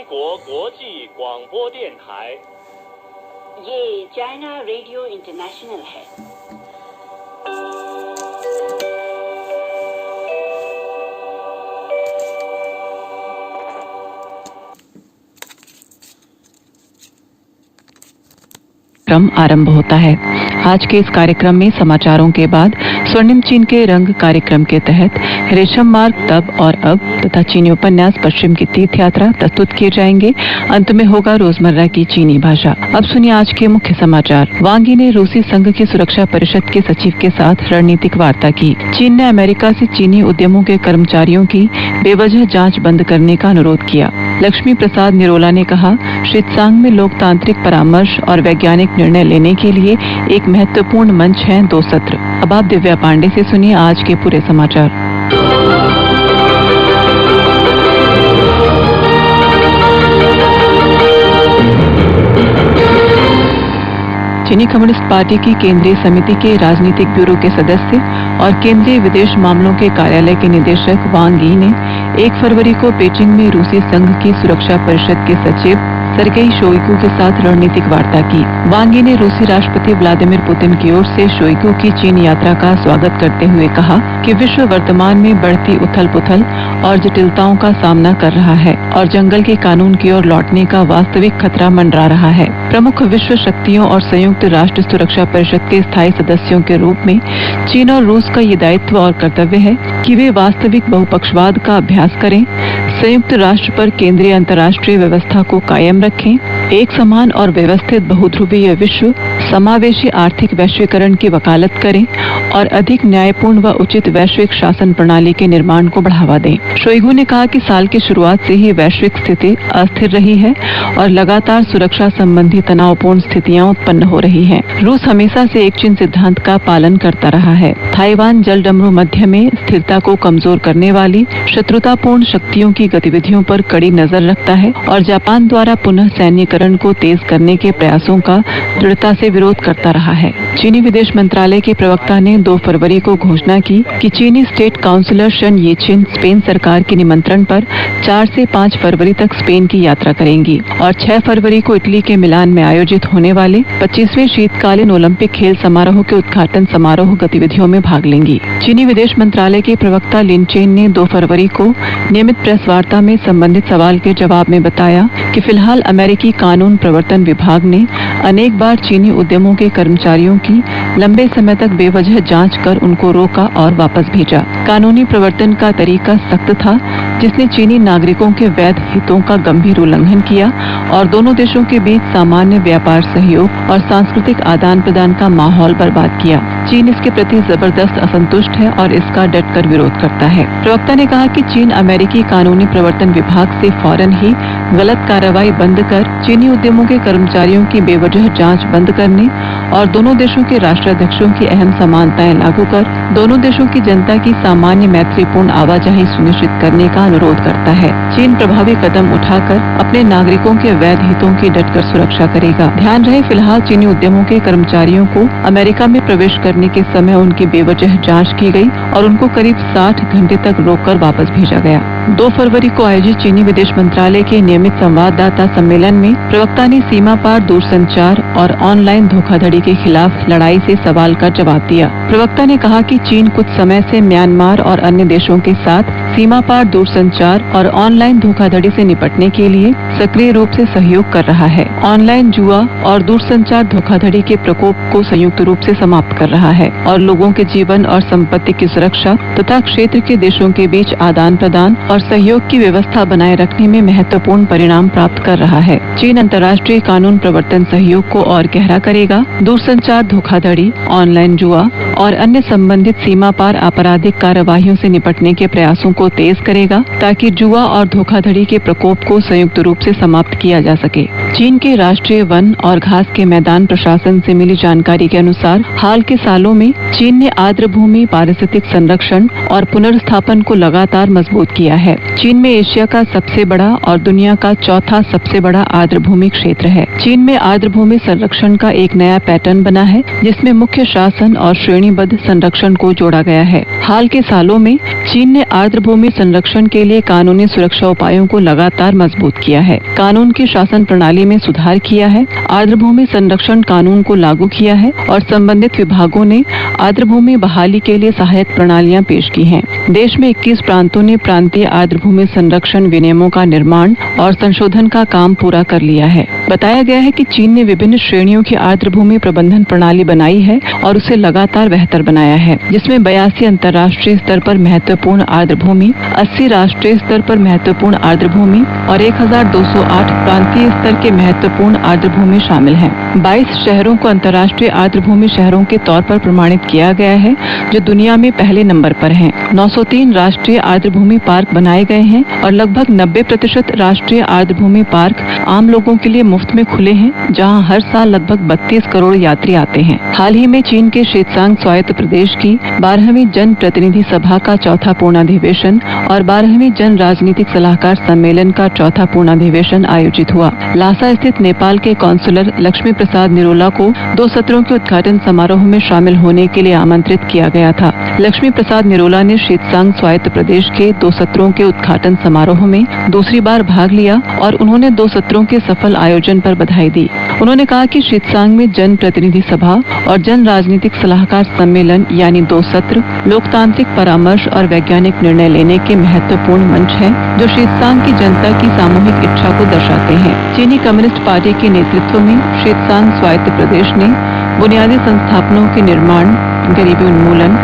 国国际广播电台 ये China radio international है। क्रम आरंभ होता है। आज के इस कार्यक्रम में समाचारों के बाद स्वर्णिम चीन के रंग कार्यक्रम के तहत रेशम मार्ग तब और अब तथा चीनी उपन्यास पश्चिम की तीर्थ यात्रा प्रस्तुत किए जाएंगे। अंत में होगा रोजमर्रा की चीनी भाषा। अब सुनिए आज के मुख्य समाचार। वांग यी ने रूसी संघ की सुरक्षा परिषद के सचिव के साथ रणनीतिक वार्ता की। चीन ने अमेरिका से चीनी उद्यमों के कर्मचारियों की बेवजह जांच बंद करने का अनुरोध किया। लक्ष्मी प्रसाद निरोला ने कहा, शीतसांग में लोकतांत्रिक परामर्श और वैज्ञानिक निर्णय लेने के लिए एक महत्वपूर्ण मंच हैं 2 सत्र। अब आप दिव्या पांडे से सुनिए आज के पूरे समाचार। चीनी कम्युनिस्ट पार्टी की केंद्रीय समिति के राजनीतिक ब्यूरो के सदस्य और केंद्रीय विदेश मामलों के कार्यालय के निदेशक वांग यी ने 1 फरवरी को पेचिंग में रूसी संघ की सुरक्षा परिषद के सचिव सर्गेई शोइगु के साथ रणनीतिक वार्ता की। वांग यी ने रूसी राष्ट्रपति व्लादिमीर पुतिन की ओर से शोइगु की चीन यात्रा का स्वागत करते हुए कहा कि विश्व वर्तमान में बढ़ती उथल-पुथल और जटिलताओं का सामना कर रहा है और जंगल के कानून की ओर लौटने का वास्तविक खतरा मंडरा रहा है। प्रमुख विश्व शक्तियों और संयुक्त राष्ट्र सुरक्षा परिषद के स्थायी सदस्यों के रूप में चीन और रूस का ये दायित्व और कर्तव्य है कि वे वास्तविक बहुपक्षवाद का अभ्यास करें, संयुक्त राष्ट्र पर केंद्रीय अंतर्राष्ट्रीय व्यवस्था को कायम रखें, एक समान और व्यवस्थित बहुध्रुवीय विश्व, समावेशी आर्थिक वैश्वीकरण की वकालत करें और अधिक न्यायपूर्ण व उचित वैश्विक शासन प्रणाली के निर्माण को बढ़ावा दें। शोइगु ने कहा कि साल की शुरुआत से ही वैश्विक स्थिति अस्थिर रही है और लगातार सुरक्षा संबंधी तनावपूर्ण स्थितियां उत्पन्न हो रही हैं। रूस हमेशा से एक चीन सिद्धांत का पालन करता रहा है। ताइवान जलडमरू मध्य में स्थिरता को कमजोर करने वाली शत्रुतापूर्ण शक्तियों की गतिविधियों पर कड़ी नजर रखता है और जापान द्वारा पुनः सैन्यकरण को तेज करने के प्रयासों का दृढ़ता से विरोध करता रहा है। चीनी विदेश मंत्रालय के प्रवक्ता ने 2 फरवरी को घोषणा की कि चीनी स्टेट काउंसिलर शन येचिन स्पेन सरकार के निमंत्रण पर 4 से 5 फरवरी तक स्पेन की यात्रा करेंगी और 6 फरवरी को इटली के मिलान में आयोजित होने वाले 25वें शीतकालीन ओलंपिक खेल समारोह के उद्घाटन समारोह गतिविधियों में भाग लेंगी। चीनी विदेश मंत्रालय के प्रवक्ता लिन चेन ने 2 फरवरी को नियमित प्रेस वार्ता में संबंधित सवाल के जवाब में बताया कि फिलहाल अमेरिकी कानून प्रवर्तन विभाग ने अनेक बार चीनी उद्यमों के कर्मचारियों की लंबे समय तक बेवजह जांच कर उनको रोका और वापस भेजा। कानूनी प्रवर्तन का तरीका सख्त था जिसने चीनी नागरिकों के वैध हितों का गंभीर उल्लंघन किया और दोनों देशों के बीच सामान्य व्यापार सहयोग और सांस्कृतिक आदान प्रदान का माहौल बर्बाद किया। चीन इसके प्रति जबरदस्त असंतुष्ट है और इसका डटकर विरोध करता है। प्रवक्ता ने कहा कि चीन अमेरिकी कानूनी प्रवर्तन विभाग से फौरन ही गलत कार्रवाई बंद कर चीनी उद्यमों के कर्मचारियों की बेवजह जांच बंद करने और दोनों देशों के राष्ट्राध्यक्षों की अहम समानताएं लागू कर दोनों देशों की जनता की सामान्य मैत्रीपूर्ण आवाजाही सुनिश्चित करने का अनुरोध करता है। चीन प्रभावी कदम उठाकर अपने नागरिकों के वैध हितों की डटकर सुरक्षा करेगा। ध्यान रहे, फिलहाल चीनी उद्यमों के कर्मचारियों को अमेरिका में प्रवेश करने के समय उनकी बेवजह जांच की गई और उनको करीब 60 घंटे तक रोककर वापस भेजा गया। 2 फरवरी को आयोजित चीनी विदेश मंत्रालय के नियमित संवाददाता सम्मेलन में प्रवक्ता ने सीमा पार दूरसंचार और ऑनलाइन धोखाधड़ी के खिलाफ लड़ाई से सवाल का जवाब दिया। प्रवक्ता ने कहा कि चीन कुछ समय से म्यांमार और अन्य देशों के साथ सीमा पार दूरसंचार और ऑनलाइन धोखाधड़ी से निपटने के लिए सक्रिय रूप से सहयोग कर रहा है। ऑनलाइन जुआ और दूरसंचार धोखाधड़ी के प्रकोप को संयुक्त रूप से समाप्त कर रहा है और लोगों के जीवन और संपत्ति की सुरक्षा तथा क्षेत्र के देशों के बीच आदान प्रदान और सहयोग की व्यवस्था बनाए रखने में महत्वपूर्ण परिणाम प्राप्त कर रहा है। चीन अंतर्राष्ट्रीय कानून प्रवर्तन सहयोग को और गहरा करेगा, दूरसंचार धोखाधड़ी, ऑनलाइन जुआ और अन्य संबंधित सीमा पार आपराधिक कार्यवाहियों से निपटने के प्रयासों को तेज करेगा ताकि जुआ और धोखाधड़ी के प्रकोप को संयुक्त रूप से समाप्त किया जा सके। चीन के राष्ट्रीय वन और घास के मैदान प्रशासन से मिली जानकारी के अनुसार हाल के सालों में चीन ने आर्द्र भूमि पारिस्थितिक संरक्षण और पुनर्स्थापन को लगातार मजबूत किया है। चीन में एशिया का सबसे बड़ा और दुनिया का चौथा सबसे बड़ा आर्द्र भूमि क्षेत्र है। चीन में आर्द्र भूमि संरक्षण का एक नया पैटर्न बना है जिसमें मुख्य शासन और श्रेणीबद्ध संरक्षण को जोड़ा गया है। हाल के सालों में चीन ने आर्द्रभूमि संरक्षण के लिए कानूनी सुरक्षा उपायों को लगातार मजबूत किया है, कानून की शासन प्रणाली में सुधार किया है, आर्द्रभूमि संरक्षण कानून को लागू किया है और संबंधित विभागों ने आर्द्रभूमि बहाली के लिए सहायक प्रणालियां पेश की हैं। देश में 21 प्रांतों ने प्रांतीय आर्द्रभूमि संरक्षण विनियमों का निर्माण और संशोधन का काम पूरा कर लिया है। बताया गया है कि चीन ने विभिन्न श्रेणियों की आर्द्रभूमि प्रबंधन प्रणाली बनाई है और उसे लगातार बेहतर बनाया है, जिसमें 82 अंतर्राष्ट्रीय स्तर पर महत्वपूर्ण आर्द्रभूमि, 80 राष्ट्रीय स्तर पर महत्वपूर्ण आर्द्रभूमि और 1208 प्रांतीय स्तर के महत्वपूर्ण आर्द्रभूमि शामिल हैं। 22 शहरों को अंतर्राष्ट्रीय आर्द्रभूमि शहरों के तौर पर प्रमाणित किया गया है, जो दुनिया में पहले नंबर पर हैं। 903 राष्ट्रीय आर्द्रभूमि पार्क बनाए गए हैं और लगभग 90% राष्ट्रीय आर्द्रभूमि पार्क आम लोगों के लिए मुफ्त में खुले हैं, जहां हर साल लगभग 32 करोड़ यात्री आते हैं। हाल ही में चीन के शीतसांग स्वायत्त प्रदेश की 12वीं जन प्रतिनिधि सभा का चौथा पूर्णाधिवेशन और 12वीं जन राजनीतिक सलाहकार सम्मेलन का चौथा पूर्णाधिवेशन आयोजित हुआ। लासा स्थित नेपाल के कौंसलर लक्ष्मी प्रसाद निरोला को 2 सत्रों के उद्घाटन समारोह में शामिल होने के लिए आमंत्रित किया गया था। लक्ष्मी प्रसाद निरोला ने शीतसांग स्वायत्त प्रदेश के 2 सत्रों के उद्घाटन समारोह में दूसरी बार भाग लिया और उन्होंने 2 सत्रों के सफल आयोजन पर बधाई दी। उन्होंने कहा कि शीतसांग में जन प्रतिनिधि सभा और जन राजनीतिक सलाहकार सम्मेलन यानी 2 सत्र लोकतांत्रिक परामर्श और वैज्ञानिक निर्णय लेने के महत्वपूर्ण मंच हैं, जो शीतसांग की जनता की सामूहिक इच्छा को दर्शाते हैं। चीनी कम्युनिस्ट पार्टी के नेतृत्व में शीतसांग स्वायत्त प्रदेश ने बुनियादी संस्थापनों के निर्माण, गरीबी उन्मूलन,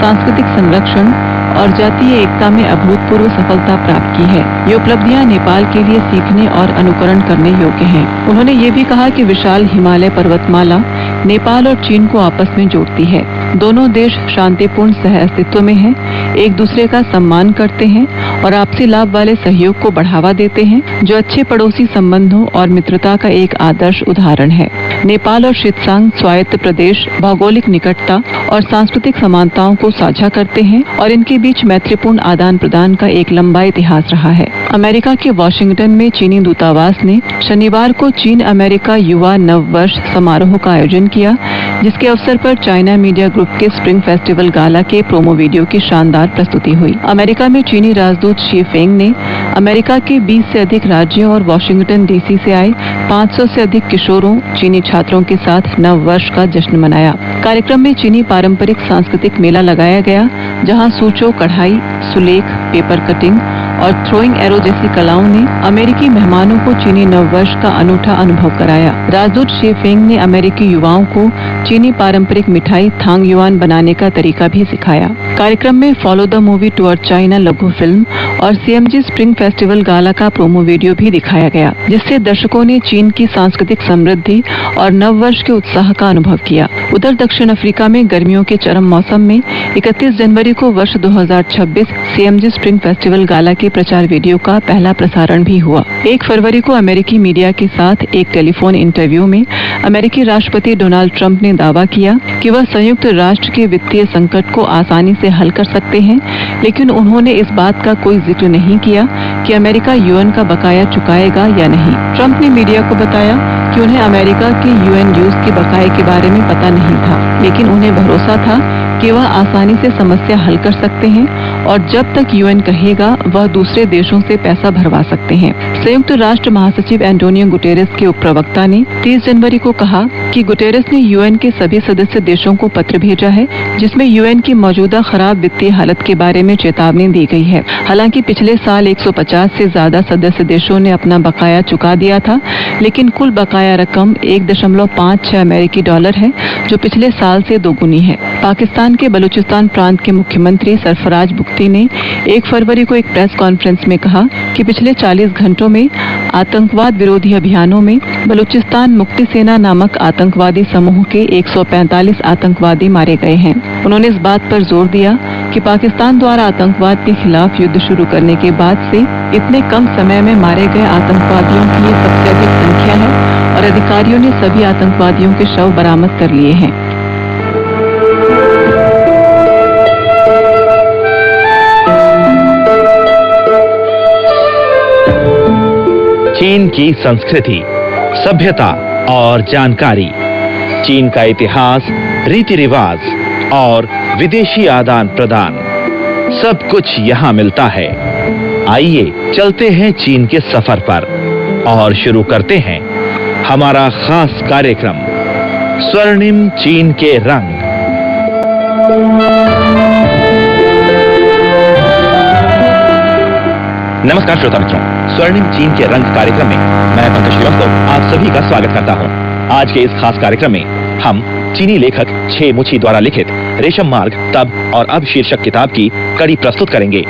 सांस्कृतिक संरक्षण और जातीय एकता में अभूतपूर्व सफलता प्राप्त की है। ये उपलब्धियां नेपाल के लिए सीखने और अनुकरण करने योग्य हैं। उन्होंने ये भी कहा कि विशाल हिमालय पर्वतमाला नेपाल और चीन को आपस में जोड़ती है। दोनों देश शांतिपूर्ण सह अस्तित्व में हैं, एक दूसरे का सम्मान करते हैं और आपसी लाभ वाले सहयोग को बढ़ावा देते हैं, जो अच्छे पड़ोसी संबंधों और मित्रता का एक आदर्श उदाहरण है। नेपाल और शीतसांग स्वायत्त प्रदेश भौगोलिक निकटता और सांस्कृतिक समानताओं को साझा करते हैं और इनके बीच मैत्रीपूर्ण आदान प्रदान का एक लंबा इतिहास रहा है। अमेरिका के वॉशिंगटन में चीनी दूतावास ने शनिवार को चीन अमेरिका युवा नव वर्ष समारोह का आयोजन किया, जिसके अवसर पर चाइना मीडिया ग्रुप के स्प्रिंग फेस्टिवल गाला के प्रोमो वीडियो की शानदार प्रस्तुति हुई। अमेरिका में चीनी राजदूत शी फेंग ने अमेरिका के 20 से अधिक राज्यों और वॉशिंगटन डीसी से आए 500 से अधिक किशोरों चीनी छात्रों के साथ नव वर्ष का जश्न मनाया। कार्यक्रम में चीनी पारंपरिक सांस्कृतिक मेला लगाया गया, जहां सूचो, कढ़ाई, सुलेख, पेपर कटिंग और थ्रोइंग एरो जैसी कलाओं ने अमेरिकी मेहमानों को चीनी नववर्ष का अनूठा अनुभव कराया। राजदूत शी फेंग ने अमेरिकी युवाओं को चीनी पारंपरिक मिठाई थांग युआन बनाने का तरीका भी सिखाया। कार्यक्रम में follow the movie tour China लघु फिल्म और सीएमजी स्प्रिंग फेस्टिवल गाला का प्रोमो वीडियो भी दिखाया गया, जिससे दर्शकों ने चीन की सांस्कृतिक समृद्धि और नववर्ष के उत्साह का अनुभव किया। उधर दक्षिण अफ्रीका में गर्मियों के चरम मौसम में 31 जनवरी को वर्ष 2026 सीएमजी स्प्रिंग फेस्टिवल गाला के प्रचार वीडियो का पहला प्रसारण भी हुआ। 1 फरवरी को अमेरिकी मीडिया के साथ एक टेलीफोन इंटरव्यू में अमेरिकी राष्ट्रपति डोनाल्ड ट्रंप ने दावा किया कि वह संयुक्त राष्ट्र के वित्तीय संकट को आसानी से हल कर सकते हैं, लेकिन उन्होंने इस बात का कोई जिक्र नहीं किया कि अमेरिका यूएन का बकाया चुकाएगा या नहीं। ट्रंप ने मीडिया को बताया कि उन्हें अमेरिका के यूएन ड्यूज के बकाये के बारे में पता नहीं था, लेकिन उन्हें भरोसा था कि वह आसानी से समस्या हल कर सकते हैं और जब तक यूएन कहेगा वह दूसरे देशों से पैसा भरवा सकते हैं। संयुक्त राष्ट्र महासचिव एंटोनियो गुटेरेस के उप प्रवक्ता ने 30 जनवरी को कहा कि गुटेरेस ने यूएन के सभी सदस्य देशों को पत्र भेजा है, जिसमें यूएन की मौजूदा खराब वित्तीय हालत के बारे में चेतावनी दी गई है। हालांकि पिछले साल 150 से ज्यादा सदस्य देशों ने अपना बकाया चुका दिया था, लेकिन कुल बकाया रकम 1.56 अमेरिकी डॉलर है, जो पिछले साल से दोगुनी है। पाकिस्तान के बलूचिस्तान प्रांत के मुख्यमंत्री सरफराज बुख्ती ने 1 फरवरी को एक प्रेस कॉन्फ्रेंस में कहा कि पिछले 40 घंटों में आतंकवाद विरोधी अभियानों में बलूचिस्तान मुक्ति सेना नामक आतंकवादी समूह के 145 आतंकवादी मारे गए हैं। उन्होंने इस बात पर जोर दिया कि पाकिस्तान द्वारा आतंकवाद के खिलाफ युद्ध शुरू करने के बाद से इतने कम समय में मारे गए आतंकवादियों की ये सबसे अधिक संख्या है और अधिकारियों ने सभी आतंकवादियों के शव बरामद कर लिए हैं। चीन की संस्कृति, सभ्यता और जानकारी, चीन का इतिहास, रीति रिवाज और विदेशी आदान प्रदान, सब कुछ यहाँ मिलता है। आइए चलते हैं चीन के सफर पर और शुरू करते हैं हमारा खास कार्यक्रम स्वर्णिम चीन के रंग। नमस्कार श्रोता मित्रों, स्वर्णिम चीन के रंग कार्यक्रम में मैं पंकज श्रीवास्तव आप सभी का स्वागत करता हूं। आज के इस खास कार्यक्रम में हम चीनी लेखक छे मुछी द्वारा लिखित रेशम मार्ग तब और अब शीर्षक किताब की कड़ी प्रस्तुत करेंगे।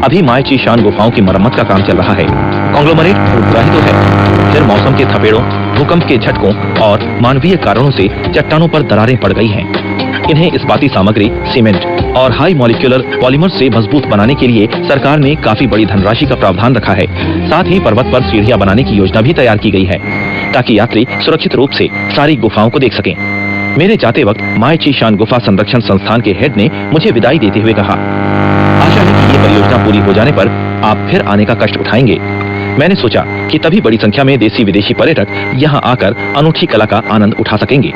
अभी माय ची शान गुफाओं की मरम्मत का काम चल रहा है। कॉन्ग्लोमरेट भूखरा ही तो है, फिर मौसम के थपेड़ों, भूकंप के झटकों और मानवीय कारणों से चट्टानों पर दरारें पड़ गई हैं। इन्हें इस्पाती सामग्री, सीमेंट और हाई मॉलिक्यूलर पॉलीमर से मजबूत बनाने के लिए सरकार ने काफी बड़ी धनराशि का प्रावधान रखा है। साथ ही पर्वत पर सीढ़ियां बनाने की योजना भी तैयार की गई है ताकि यात्री सुरक्षित रूप से सारी गुफाओं को देख सकें। मेरे जाते वक्त माय ची शान गुफा संरक्षण संस्थान के हेड ने मुझे विदाई देते हुए कहा, आशा है कि ये परियोजना पूरी हो जाने पर आप फिर आने का कष्ट उठाएंगे। मैंने सोचा कि तभी बड़ी संख्या में देसी विदेशी पर्यटक यहाँ आकर अनूठी कला का आनंद उठा सकेंगे।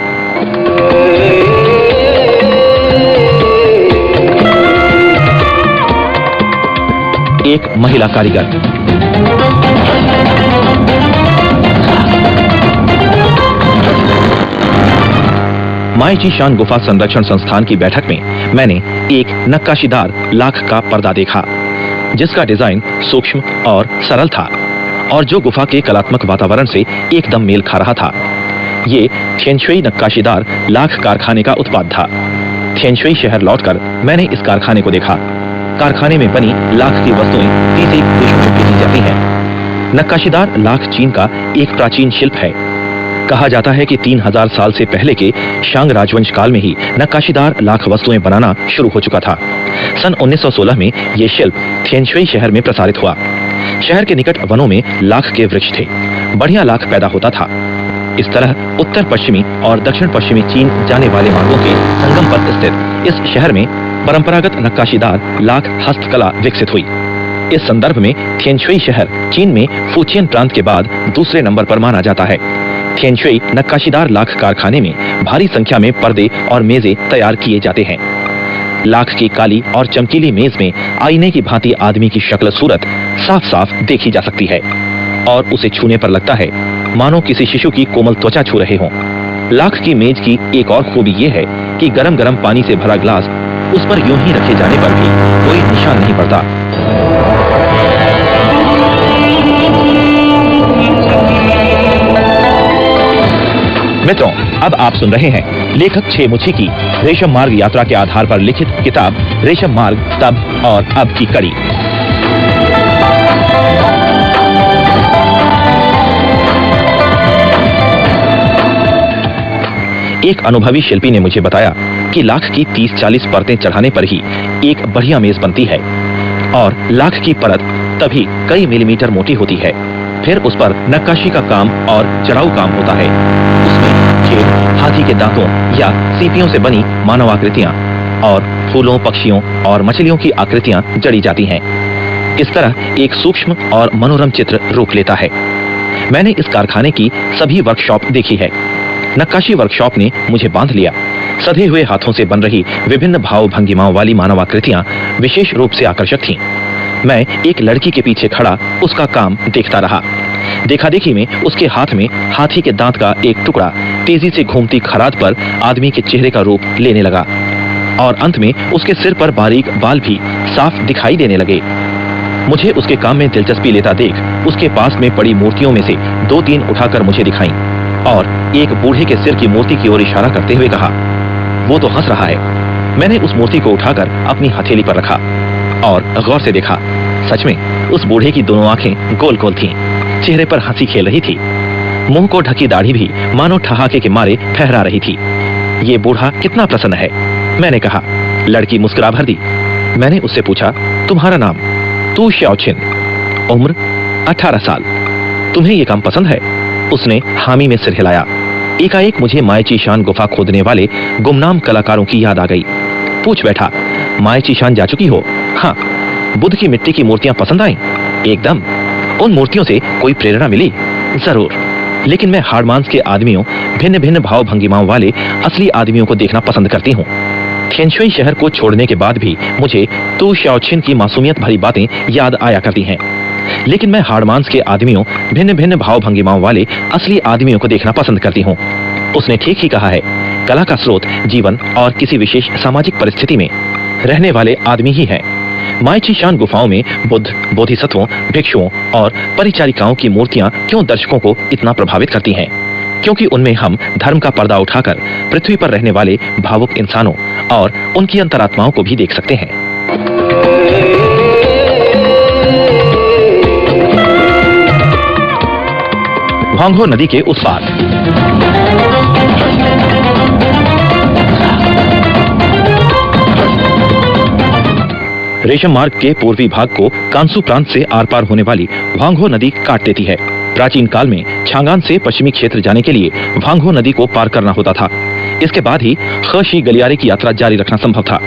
एक महिला कारीगर। माय ची शान गुफा संरक्षण संस्थान की बैठक में मैंने एक नक्काशीदार लाख का पर्दा देखा जिसका डिजाइन सूक्ष्म और सरल था और जो गुफा के कलात्मक वातावरण से एकदम मेल खा रहा था। ये थिएनशुई नक्काशीदार लाख कारखाने का उत्पाद था। थिएनशुई शहर लौटकर मैंने इस कारखाने को देखा। कारखाने में बनी लाख की वस्तुएं 30 देशों में भेजी जाती हैं। नक्काशीदार लाख चीन का एक प्राचीन शिल्प है। कहा जाता है कि 3000 साल से पहले के शांग राजवंश काल में ही नक्काशीदार लाख वस्तुएं बनाना शुरू हो चुका था। सन 1916 में यह शिल्प थिएनशुई शहर में प्रसारित हुआ। शहर के निकट वनों में लाख के वृक्ष थे। बढ़िया लाख पैदा होता था। इस तरह उत्तर पश्चिमी और दक्षिण पश्चिमी चीन जाने वाले मार्गों के संगम पर स्थित इस शहर में परंपरागत नक्काशीदार लाख हस्तकला विकसित हुई। इस संदर्भ में थिएनशुई शहर चीन में फुचियन प्रांत के बाद दूसरे नंबर पर माना जाता है। थिएनशुई नक्काशीदार लाख कारखाने में भारी संख्या में पर्दे और मेजें तैयार किए जाते हैं। लाख की काली और चमकीली मेज में आईने की भांति आदमी की शक्ल सूरत साफ साफ देखी जा सकती है और उसे छूने पर लगता है मानो किसी शिशु की कोमल त्वचा छू रहे हों। लाख की मेज की एक और खूबी यह है कि गरम गरम पानी से भरा ग्लास उस पर यूं ही रखे जाने पर भी कोई निशान नहीं पड़ता। मित्रों, अब आप सुन रहे हैं लेखक छे मुछी की रेशम मार्ग यात्रा के आधार पर लिखित किताब रेशम मार्ग तब और अब की कड़ी। एक अनुभवी शिल्पी ने मुझे बताया कि लाख की 30-40 परतें चढ़ाने पर ही एक बढ़िया मेज बनती है और लाख की परत तभी कई मिलीमीटर मोटी होती है। फिर उस पर नक्काशी का काम और चढ़ाऊ काम होता है। उसमें खेत, हाथी के दांतों या सीपियों से बनी मानव आकृतियां और फूलों, पक्षियों और मछलियों की आकृतियां जड़ी जाती हैं। इस तरह एक सूक्ष्म और मनोरम चित्र रूप लेता है। मैंने इस कारखाने की सभी वर्कशॉप देखी है। नक्काशी वर्कशॉप ने मुझे बांध लिया। सधे हुए हाथों से बन रही विभिन्न भाव भंगिमाओं वाली मानव आकृतियां विशेष रूप से आकर्षक थीं। मैं एक लड़की के पीछे खड़ा उसका काम देखता रहा। देखा देखी में उसके हाथ में हाथी के दांत का एक टुकड़ा तेजी से घूमती खराद पर आदमी के चेहरे का रूप लेने लगा और अंत में उसके सिर पर बारीक बाल भी साफ दिखाई देने लगे। मुझे उसके काम में दिलचस्पी लेता देख उसके पास में पड़ी मूर्तियों में से 2-3 उठाकर मुझे दिखाई और एक बूढ़े के सिर की मूर्ति की ओर इशारा करते हुए कहा, वो तो हंस रहा है। मैंने उस मूर्ति को उठाकर अपनी हथेली पर रखा और गौर से देखा। सच में उस बूढ़े की दोनों आंखें गोल गोल थीं। चेहरे पर हंसी खेल रही थी। मुंह को ढकी दाढ़ी भी मानो ठहाके के मारे फहरा रही थी। ये बूढ़ा कितना प्रसन्न है, मैंने कहा। लड़की मुस्कुरा भर दी। मैंने उससे पूछा, तुम्हारा नाम? तू श्याओचिन, उम्र 18 साल। तुम्हें ये काम पसंद है? उसने हामी में सिर हिलाया। एकाएक मुझे माय ची शान गुफा खोदने वाले गुमनाम कलाकारों की याद आ गई। पूछ बैठा, माय चीशान जा चुकी हो? हाँ। बुद्ध की मिट्टी की मूर्तियां पसंद आई? एकदम। उन मूर्तियों से कोई प्रेरणा मिली? जरूर। लेकिन मैं हाड़ मांस के आदमियों, भिन्न भिन्न भाव भंगिमाओं वाले असली आदमियों को देखना पसंद करती हूँ। थिएनशुई शहर को छोड़ने के बाद भी मुझे तू शाओछिन की मासूमियत भरी बातें याद आया करती हैं। लेकिन मैं हाड़ मांस के आदमियों, भिन्न भिन्न भाव भंगिमाओं वाले असली आदमियों को देखना पसंद करती हूँ। उसने ठीक ही कहा है। कला का स्रोत जीवन और किसी विशेष सामाजिक परिस्थिति में रहने वाले आदमी ही है। माय चीशान गुफाओं में बुद्ध, बोधिसत्वों, भिक्षुओं और परिचारिकाओं की मूर्तियां क्यों दर्शकों को इतना प्रभावित करती हैं? क्योंकि उनमें हम धर्म का पर्दा उठाकर पृथ्वी पर रहने वाले भावुक इंसानों और उनकी अंतरात्माओं को भी देख सकते हैं। ह्वांगहो नदी के उस पार रेशम मार्ग के पूर्वी भाग को कांसू प्रांत से आर पार होने वाली ह्वांगहो नदी काट देती है। प्राचीन काल में छांगान से पश्चिमी क्षेत्र जाने के लिए ह्वांगहो नदी को पार करना होता था। इसके बाद ही ख़शी गलियारे की यात्रा जारी रखना संभव था।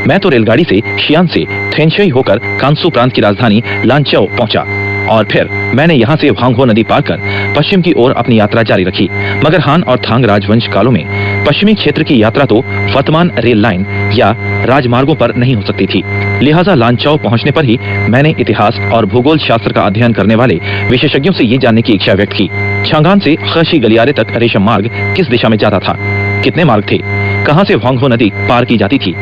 मैं तो रेलगाड़ी से शियान से थिएनशुई होकर कांसू प्रांत की राजधानी लांचाओ पहुंचा और फिर मैंने यहां से ह्वांगहो नदी पार कर पश्चिम की ओर अपनी यात्रा जारी रखी। मगर हान और थांग राजवंश कालों में पश्चिमी क्षेत्र की यात्रा तो वर्तमान रेल लाइन या राजमार्गों पर नहीं हो सकती थी। लिहाजा लांचाओ पहुंचने पर ही मैंने इतिहास और भूगोल शास्त्र का अध्ययन करने वाले विशेषज्ञों से ये जानने की इच्छा व्यक्त की। छांगान से ख़शी गलियारे तक रेशम मार्ग किस दिशा में जाता था? कितने मार्ग थे? कहां से ह्वांगहो नदी पार की जाती थी?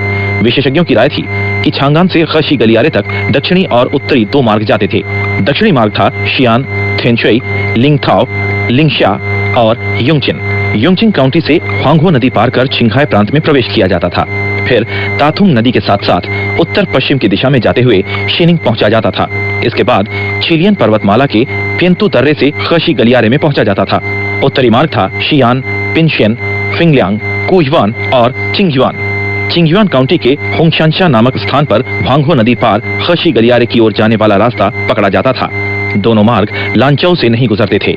विशेषज्ञों की राय थी कि छांगान से ख़शी गलियारे तक दक्षिणी और उत्तरी दो मार्ग जाते थे। दक्षिणी मार्ग था शियान, थिएनशुई, लिंगथाओ, लिंगशा और युंगचिन। युंगचिन काउंटी से ह्वांगहो नदी पार कर छिंघाई प्रांत में प्रवेश किया जाता था। फिर ताथुंग नदी के साथ साथ उत्तर पश्चिम की दिशा में जाते हुए शीनिंग पहुंचा जाता था। इसके बाद चिलियन पर्वतमाला के फेंतु दर्रे से ख़शी गलियारे में पहुंचा जाता था। उत्तरी मार्ग था शियान, पिनशियन, फिंगलियांग, कुयुआन और चिंगयुआन। चिंगयुआन काउंटी के होंगशानशा नामक स्थान पर ह्वांगहो नदी पार ख़शी गलियारे की ओर जाने वाला रास्ता पकड़ा जाता था। दोनों मार्ग लांचाओ से नहीं गुजरते थे।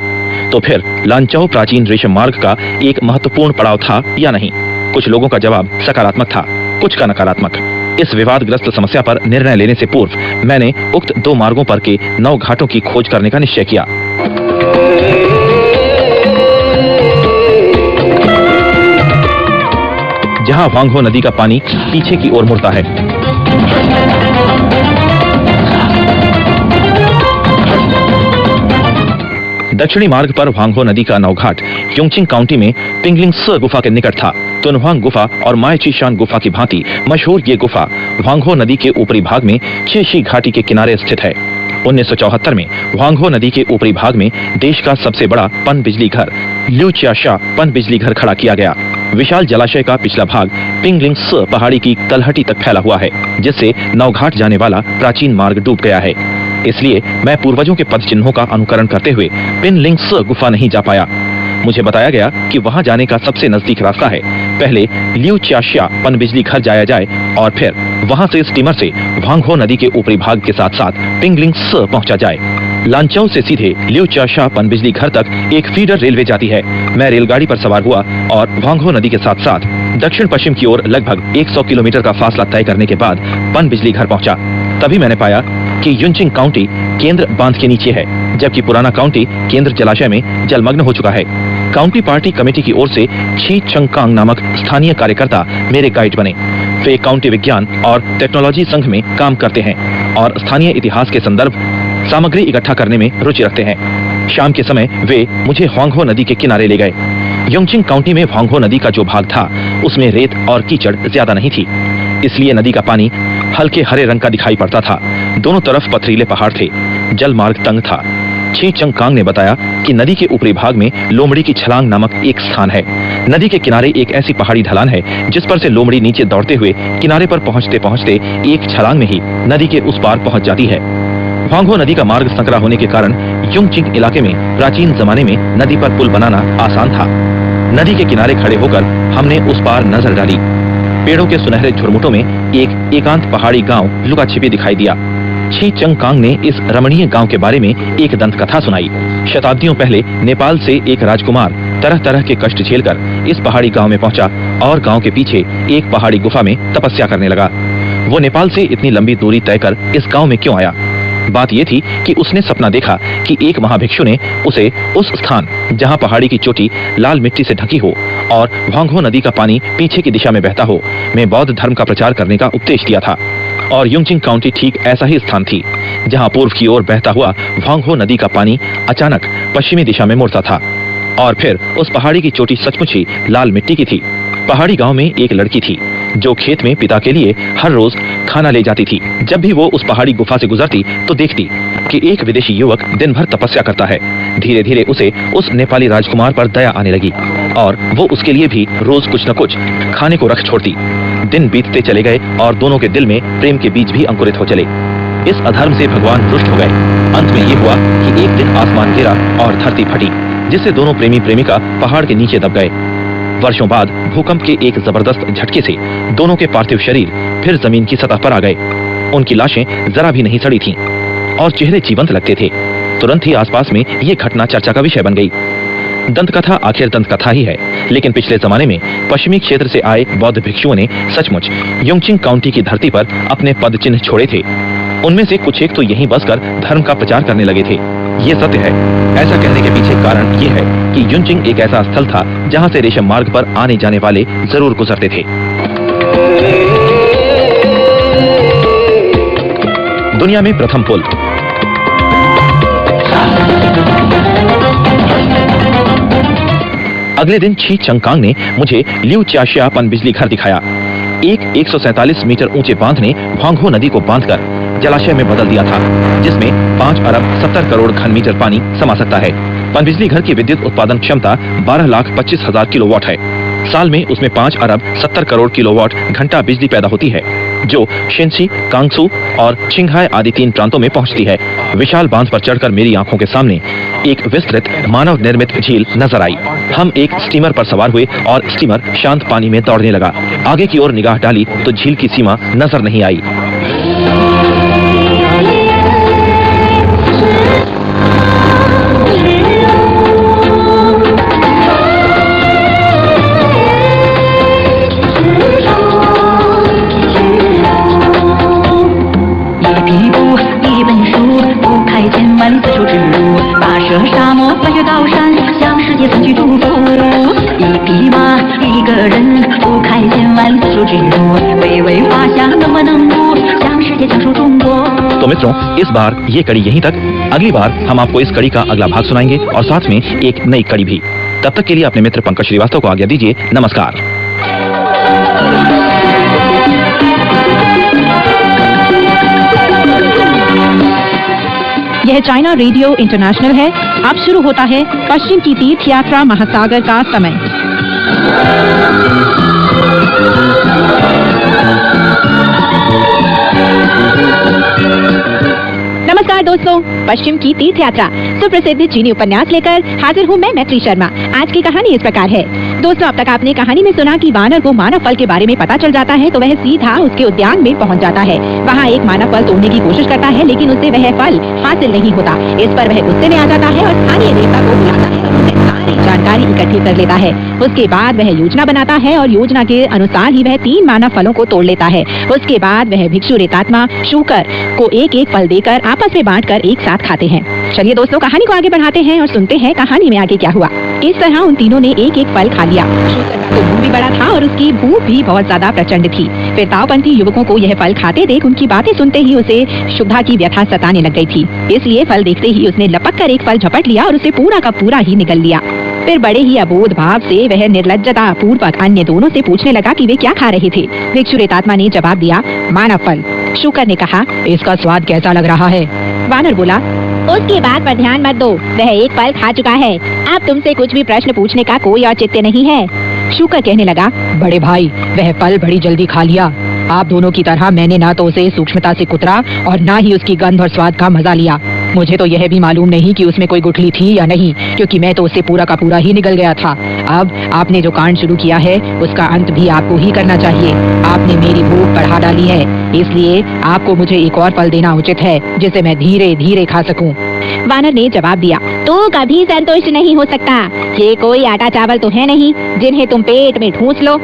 तो फिर लांचाओ प्राचीन रेशम मार्ग का एक महत्वपूर्ण पड़ाव था या नहीं? कुछ लोगों का जवाब सकारात्मक था, कुछ का नकारात्मक। इस विवादग्रस्त समस्या पर निर्णय लेने से पूर्व मैंने उक्त दो मार्गों पर के 9 घाटों की खोज करने का निश्चय किया। जहां ह्वांगहो नदी का पानी पीछे की ओर मुड़ता है। दक्षिणी मार्ग पर ह्वांगहो नदी का नौघाट युंगचिन काउंटी में पिंगलिंगसे गुफा के निकट था। तुनहुआंग गुफा और माय चीशान गुफा की भांति मशहूर ये गुफा ह्वांगहो नदी के ऊपरी भाग में चेशी घाटी के किनारे स्थित है। 1974 में ह्वांगहो नदी के ऊपरी भाग में देश का सबसे बड़ा पन बिजली घर ल्यूचियाशा पन बिजली घर खड़ा किया गया। विशाल जलाशय का पिछला भाग पिंगलिंगसे पहाड़ी की तलहटी तक फैला हुआ है, जिससे नौघाट जाने वाला प्राचीन मार्ग डूब गया है। इसलिए मैं पूर्वजों के पद चिन्हों का अनुकरण करते हुए पिनलिंगसे गुफा नहीं जा पाया। मुझे बताया गया कि वहां जाने का सबसे नजदीक रास्ता है पहले ल्यूचियाशा पन बिजली घर जाया जाए और फिर वहां से स्टीमर से ह्वांगहो नदी के ऊपरी भाग के साथ साथ पिंगलिंगसे पहुंचा जाए। लांचाओ से सीधे ल्यूचियाशा पन बिजली घर तक एक फीडर रेलवे जाती है। मैं रेलगाड़ी पर सवार हुआ और ह्वांगहो नदी के साथ साथ दक्षिण पश्चिम की ओर लगभग 100 किलोमीटर का फासला तय करने के बाद पन बिजली घर पहुंचा। तभी मैंने पाया कि युंचिन काउंटी केंद्र बांध के नीचे है, जबकि पुराना काउंटी केंद्र जलाशय में जलमग्न हो चुका है। काउंटी पार्टी कमेटी की ओर से छी चंगकांग नामक स्थानीय कार्यकर्ता मेरे गाइड बने। वे काउंटी विज्ञान और टेक्नोलॉजी संघ में काम करते हैं और स्थानीय इतिहास के संदर्भ सामग्री इकट्ठा करने में रुचि रखते हैं। शाम के समय वे मुझे ह्वांगहो नदी के किनारे ले गए। युंगचिन काउंटी में ह्वांगहो नदी का जो भाग था उसमें रेत और कीचड़ ज्यादा नहीं थी, इसलिए नदी का पानी हल्के हरे रंग का दिखाई पड़ता था। दोनों तरफ पथरीले पहाड़ थे, जल मार्ग तंग था। छी चंगकांग ने बताया कि नदी के ऊपरी भाग में लोमड़ी की छलांग नामक एक स्थान है। नदी के किनारे एक ऐसी पहाड़ी ढलान है जिस पर से लोमड़ी नीचे दौड़ते हुए किनारे पर पहुंचते पहुंचते एक छलांग में ही नदी के उस पार पहुंच जाती है। ह्वांगहो नदी का मार्ग संकरा होने के कारण युंगचिन इलाके में प्राचीन जमाने में नदी पर पुल बनाना आसान था। नदी के किनारे खड़े होकर हमने उस पार नजर डाली। पेड़ों के सुनहरे झुरमुटों में एक एकांत पहाड़ी गांव लुका छिपी दिखाई दिया। छी चंगकांग ने इस रमणीय गांव के बारे में एक दंत कथा सुनाई। शताब्दियों पहले नेपाल से एक राजकुमार तरह तरह के कष्ट झेलकर इस पहाड़ी गांव में पहुंचा और गांव के पीछे एक पहाड़ी गुफा में तपस्या करने लगा। वो नेपाल से इतनी लंबी दूरी तय कर इस गांव में क्यों आया? बात यह थी कि उसने सपना देखा कि एक महाभिक्षु ने उसे उस स्थान जहां पहाड़ी की चोटी लाल मिट्टी से ढकी हो और वांगहो नदी का पानी पीछे की दिशा में बहता हो, में बौद्ध धर्म का प्रचार करने का उपदेश दिया था। और युंगचिंग काउंटी ठीक ऐसा ही स्थान थी जहां पूर्व की ओर बहता हुआ वांगहो नदी का पानी अचानक पश्चिमी दिशा में मुड़ता था। और फिर उस पहाड़ी की चोटी सचमुच ही लाल मिट्टी की थी। पहाड़ी गांव में एक लड़की थी जो खेत में पिता के लिए हर रोज खाना ले जाती थी। जब भी वो उस पहाड़ी गुफा से गुजरती तो देखती कि एक विदेशी युवक दिन भर तपस्या करता है। धीरे धीरे उसे उस नेपाली राजकुमार पर दया आने लगी और वो उसके लिए भी रोज कुछ न कुछ खाने को रख छोड़ती। दिन बीतते चले गए और दोनों के दिल में प्रेम के बीज भी अंकुरित हो चले। इस अधर्म से भगवान रुष्ट हो गए। अंत में ये हुआ कि एक दिन आसमान गिरा और धरती फटी, जिससे दोनों प्रेमी प्रेमिका पहाड़ के नीचे दब गए। वर्षों बाद भूकंप के एक जबरदस्त झटके से दोनों के पार्थिव शरीर फिर जमीन की सतह पर आ गए। उनकी लाशें जरा भी नहीं सड़ी थीं और चेहरे जीवंत लगते थे। तुरंत ही आसपास में यह घटना चर्चा का विषय बन गई। दंत कथा आखिर दंत कथा ही है, लेकिन पिछले जमाने में पश्चिमी क्षेत्र से आए बौद्ध भिक्षुओं ने सचमुच युंगचिंग काउंटी की धरती पर अपने पद चिन्ह छोड़े थे। उनमें से कुछ एक तो यहीं बसकर धर्म का प्रचार करने लगे थे। ये सत्य है। ऐसा कहने के पीछे कारण ये है कि युंगचिंग एक ऐसा स्थल था जहां से रेशम मार्ग पर आने जाने वाले जरूर गुजरते थे। दुनिया में प्रथम पुल। अगले दिन ची चंगकांग ने मुझे लिउ चाशिया पनबिजली घर दिखाया। एक 147 मीटर ऊंचे बांध ने वांगहो नदी को बांधकर जलाशय में बदल दिया था, जिसमें 5 अरब 70 करोड़ घन मीटर पानी समा सकता है। पनबिजली घर की विद्युत उत्पादन क्षमता 12,25,000 किलोवाट है। साल में उसमें 5 अरब 70 करोड़ किलोवाट घंटा बिजली पैदा होती है, जो शेंसी, कांगसू और छिंगहाई आदि 3 प्रांतों में पहुंचती है। विशाल बांध पर चढ़कर मेरी आंखों के सामने एक विस्तृत मानव निर्मित झील नजर आई। हम एक स्टीमर पर सवार हुए और स्टीमर शांत पानी में दौड़ने लगा। आगे की ओर निगाह डाली तो झील की सीमा नजर नहीं आई। तो मित्रों, इस बार ये कड़ी यहीं तक। अगली बार हम आपको इस कड़ी का अगला भाग सुनाएंगे और साथ में एक नई कड़ी भी। तब तक के लिए अपने मित्र पंकज श्रीवास्तव को आज्ञा दीजिए। नमस्कार। यह चाइना रेडियो इंटरनेशनल है। अब शुरू होता है पश्चिम की तीर्थ यात्रा महासागर का समय। नमस्कार दोस्तों, पश्चिम की तीर्थ यात्रा सुप्रसिद्ध चीनी उपन्यास लेकर हाजिर हूँ मैं मैत्री शर्मा। आज की कहानी इस प्रकार है। दोस्तों, अब तक आपने कहानी में सुना कि वानर को मानव फल के बारे में पता चल जाता है तो वह सीधा उसके उद्यान में पहुँच जाता है। वहाँ एक मानव फल तोड़ने की कोशिश करता है, लेकिन उसे वह फल हासिल नहीं होता। इस पर वह गुस्से में आ जाता है और स्थानीय देवता को बुलाता है और उससे सारी जानकारी इकट्ठी कर लेता है। उसके बाद वह योजना बनाता है और योजना के अनुसार ही वह 3 मानव फलों को तोड़ लेता है। उसके बाद वह भिक्षु रेतात्मा शूकर को एक एक फल देकर आपस में बांटकर एक साथ खाते हैं। चलिए दोस्तों, कहानी को आगे बढ़ाते हैं और सुनते हैं कहानी में आगे क्या हुआ। इस तरह उन तीनों ने एक एक फल खा लिया। शूकर का तो मुंह भी बड़ा था और उसकी भूख भी बहुत ज्यादा प्रचंड थी। फिर तावपंथी युवकों को यह फल खाते देख उनकी बातें सुनते ही उसे क्षुधा की व्यथा सताने लग गई थी। इसलिए फल देखते ही उसने लपक कर एक फल झपट लिया और उसे पूरा का पूरा ही निगल लिया। फिर बड़े ही अबोध भाव से वह निर्लज्जता पूर्वक अन्य दोनों से पूछने लगा कि वे क्या खा रहे थे। भिक्षु रेतात्मा ने जवाब दिया, मानव फल। शूकर ने कहा, इसका स्वाद कैसा लग रहा है? वानर बोला, उसकी बात पर ध्यान मत दो, वह एक फल खा चुका है। अब तुमसे कुछ भी प्रश्न पूछने का कोई औचित्य नहीं है। शूकर कहने लगा, बड़े भाई, वह फल बड़ी जल्दी खा लिया। आप दोनों की तरह मैंने ना तो उसे सूक्ष्मता से कुतरा और ना ही उसकी गंध और स्वाद का मजा लिया। मुझे तो यह भी मालूम नहीं कि उसमें कोई गुठली थी या नहीं, क्योंकि मैं तो उससे पूरा का पूरा ही निगल गया था। अब आपने जो कांड शुरू किया है उसका अंत भी आपको ही करना चाहिए। आपने मेरी भूख बढ़ा डाली है, इसलिए आपको मुझे एक और फल देना उचित है जिसे मैं धीरे धीरे खा सकूं। वानर ने जवाब दिया, तू कभी संतुष्ट नहीं हो सकता। ये कोई आटा चावल तो है नहीं जिन्हें तुम पेट में ठूंस लो।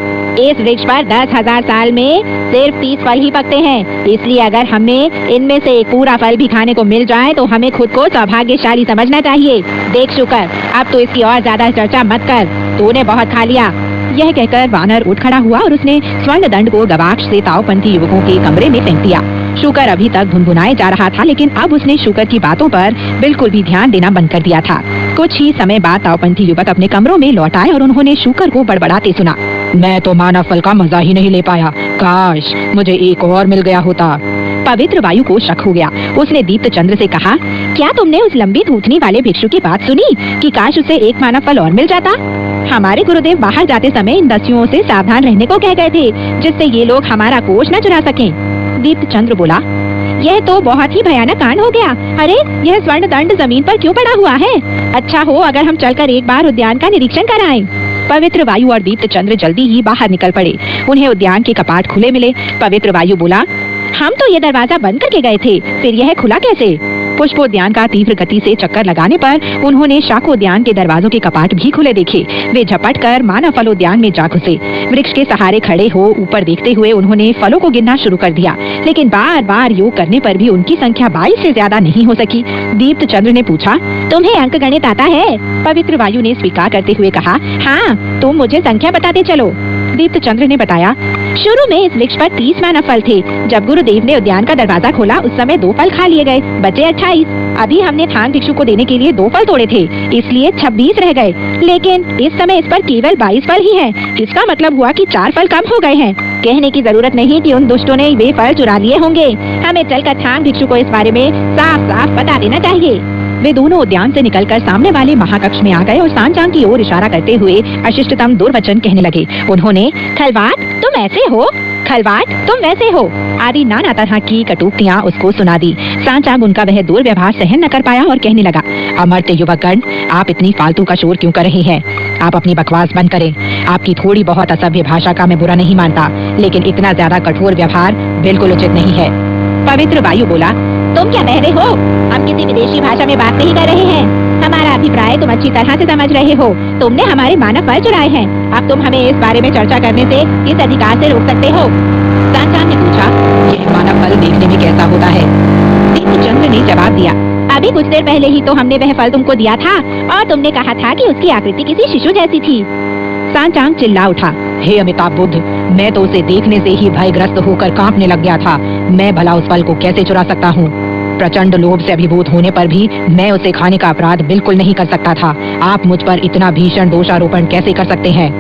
इस वृक्ष पर 10,000 साल में सिर्फ 30 फल ही पकते हैं, इसलिए अगर हमें इनमें से एक पूरा फल भी खाने को मिल जाए तो हमें खुद को सौभाग्यशाली समझना चाहिए। देख शुकर, अब तो इसकी और ज्यादा चर्चा मत कर, तूने बहुत खा लिया। यह कहकर वानर उठ खड़ा हुआ और उसने स्वर्ण दंड को गवाक्ष से ताओपंथी युवकों के कमरे में फेंक दिया। शुकर अभी तक भुनभुनाए जा रहा था, लेकिन अब उसने शुकर की बातों पर बिल्कुल भी ध्यान देना बंद कर दिया था। कुछ ही समय बाद ताओपंथी युवक अपने कमरों में लौट आए और उन्होंने शुकर को बड़बड़ाते सुना, मैं तो मानव फल का मजा ही नहीं ले पाया, काश मुझे एक और मिल गया होता। पवित्र वायु को शक हो गया। उसने दीप्त चंद्र से कहा, क्या तुमने उस लंबी थूथनी वाले भिक्षु की बात सुनी कि काश उसे एक मानव फल और मिल जाता? हमारे गुरुदेव बाहर जाते समय इन दस्युओं से सावधान रहने को कह गए थे, जिससे ये लोग हमारा कोष न चुरा सकें। दीप्त चंद्र बोला, यह तो बहुत ही भयानक कांड हो गया। अरे यह स्वर्ण दंड जमीन पर क्यों पड़ा हुआ है? अच्छा हो अगर हम चलकर एक बार उद्यान का निरीक्षण कराएं। पवित्र वायु और दीप्त चंद्र जल्दी ही बाहर निकल पड़े। उन्हें उद्यान के कपाट खुले मिले। पवित्र वायु बोला, हम तो ये दरवाजा बंद करके गए थे, फिर यह खुला कैसे? पुष्पोद्यान का तीव्र गति से चक्कर लगाने पर उन्होंने शाकोद्यान के दरवाजों के कपाट भी खुले देखे। वे झपट कर मानव फलोद्यान में जा घुसे। वृक्ष के सहारे खड़े हो ऊपर देखते हुए उन्होंने फलों को गिनना शुरू कर दिया, लेकिन बार बार योग करने पर भी उनकी संख्या 22 से ज्यादा नहीं हो सकी। दीप्त चंद्र ने पूछा, तुम्हें अंक गणित आता है? पवित्र वायु ने स्वीकार करते हुए कहा, हाँ, तुम मुझे संख्या बताते चलो। दीप्त चंद्र ने बताया, शुरू में इस वृक्ष पर 30 मानव फल थे। जब गुरुदेव ने उद्यान का दरवाजा खोला उस समय 2 फल खा लिए गए, बचे 28। अभी हमने थान भिक्षु को देने के लिए 2 फल तोड़े थे, इसलिए 26 रह गए। लेकिन इस समय इस पर केवल 22 फल ही हैं। इसका मतलब हुआ कि 4 फल कम हो गए हैं। कहने की जरूरत नहीं कि उन दुष्टों ने वे फल चुरा लिए होंगे। हमें चलकर थान भिक्षु को इस बारे में साफ साफ बता देना चाहिए। वे दोनों उद्यान से निकलकर सामने वाले महाकक्ष में आ गए और सांचांग की ओर इशारा करते हुए अशिष्टतम दुर्वचन कहने लगे। उन्होंने, खलवाट तुम ऐसे हो, खलवाट तुम वैसे हो आदि नाना तरह की कटुक्तियां उसको सुना दी। सांचांग उनका वह दुर्व्यवहार सहन न कर पाया और कहने लगा, अमर्त्य युवकगण, आप इतनी फालतू का शोर क्यों कर रहे हैं? आप अपनी बकवास बंद करें। आपकी थोड़ी बहुत असभ्य भाषा का मैं बुरा नहीं मानता, लेकिन इतना ज्यादा कठोर व्यवहार बिल्कुल उचित नहीं है। पवित्र वायु बोला, तुम क्या बहरे हो? हम किसी विदेशी भाषा में बात नहीं कर रहे हैं। हमारा अभिप्राय तुम अच्छी तरह से समझ रहे हो। तुमने हमारे मानव फल चुराए हैं। अब तुम हमें इस बारे में चर्चा करने से किस अधिकार से रोक सकते हो? सांचांग ने पूछा, यह मानव फल देखने में कैसा होता है? दीप्त चंद्र ने जवाब दिया, अभी कुछ देर पहले ही तो हमने वह फल तुमको दिया था और तुमने कहा था कि उसकी आकृति किसी शिशु जैसी थी। सांचांग चिल्ला उठा, हे अमिताभ बुद्ध, मैं तो उसे देखने से ही भयग्रस्त होकर कांपने लग गया था। मैं भला उस फल को कैसे चुरा सकता हूँ? प्रचंड लोभ से अभिभूत होने पर भी मैं उसे खाने का अपराध बिल्कुल नहीं कर सकता था। आप मुझ पर इतना भीषण दोषारोपण कैसे कर सकते हैं?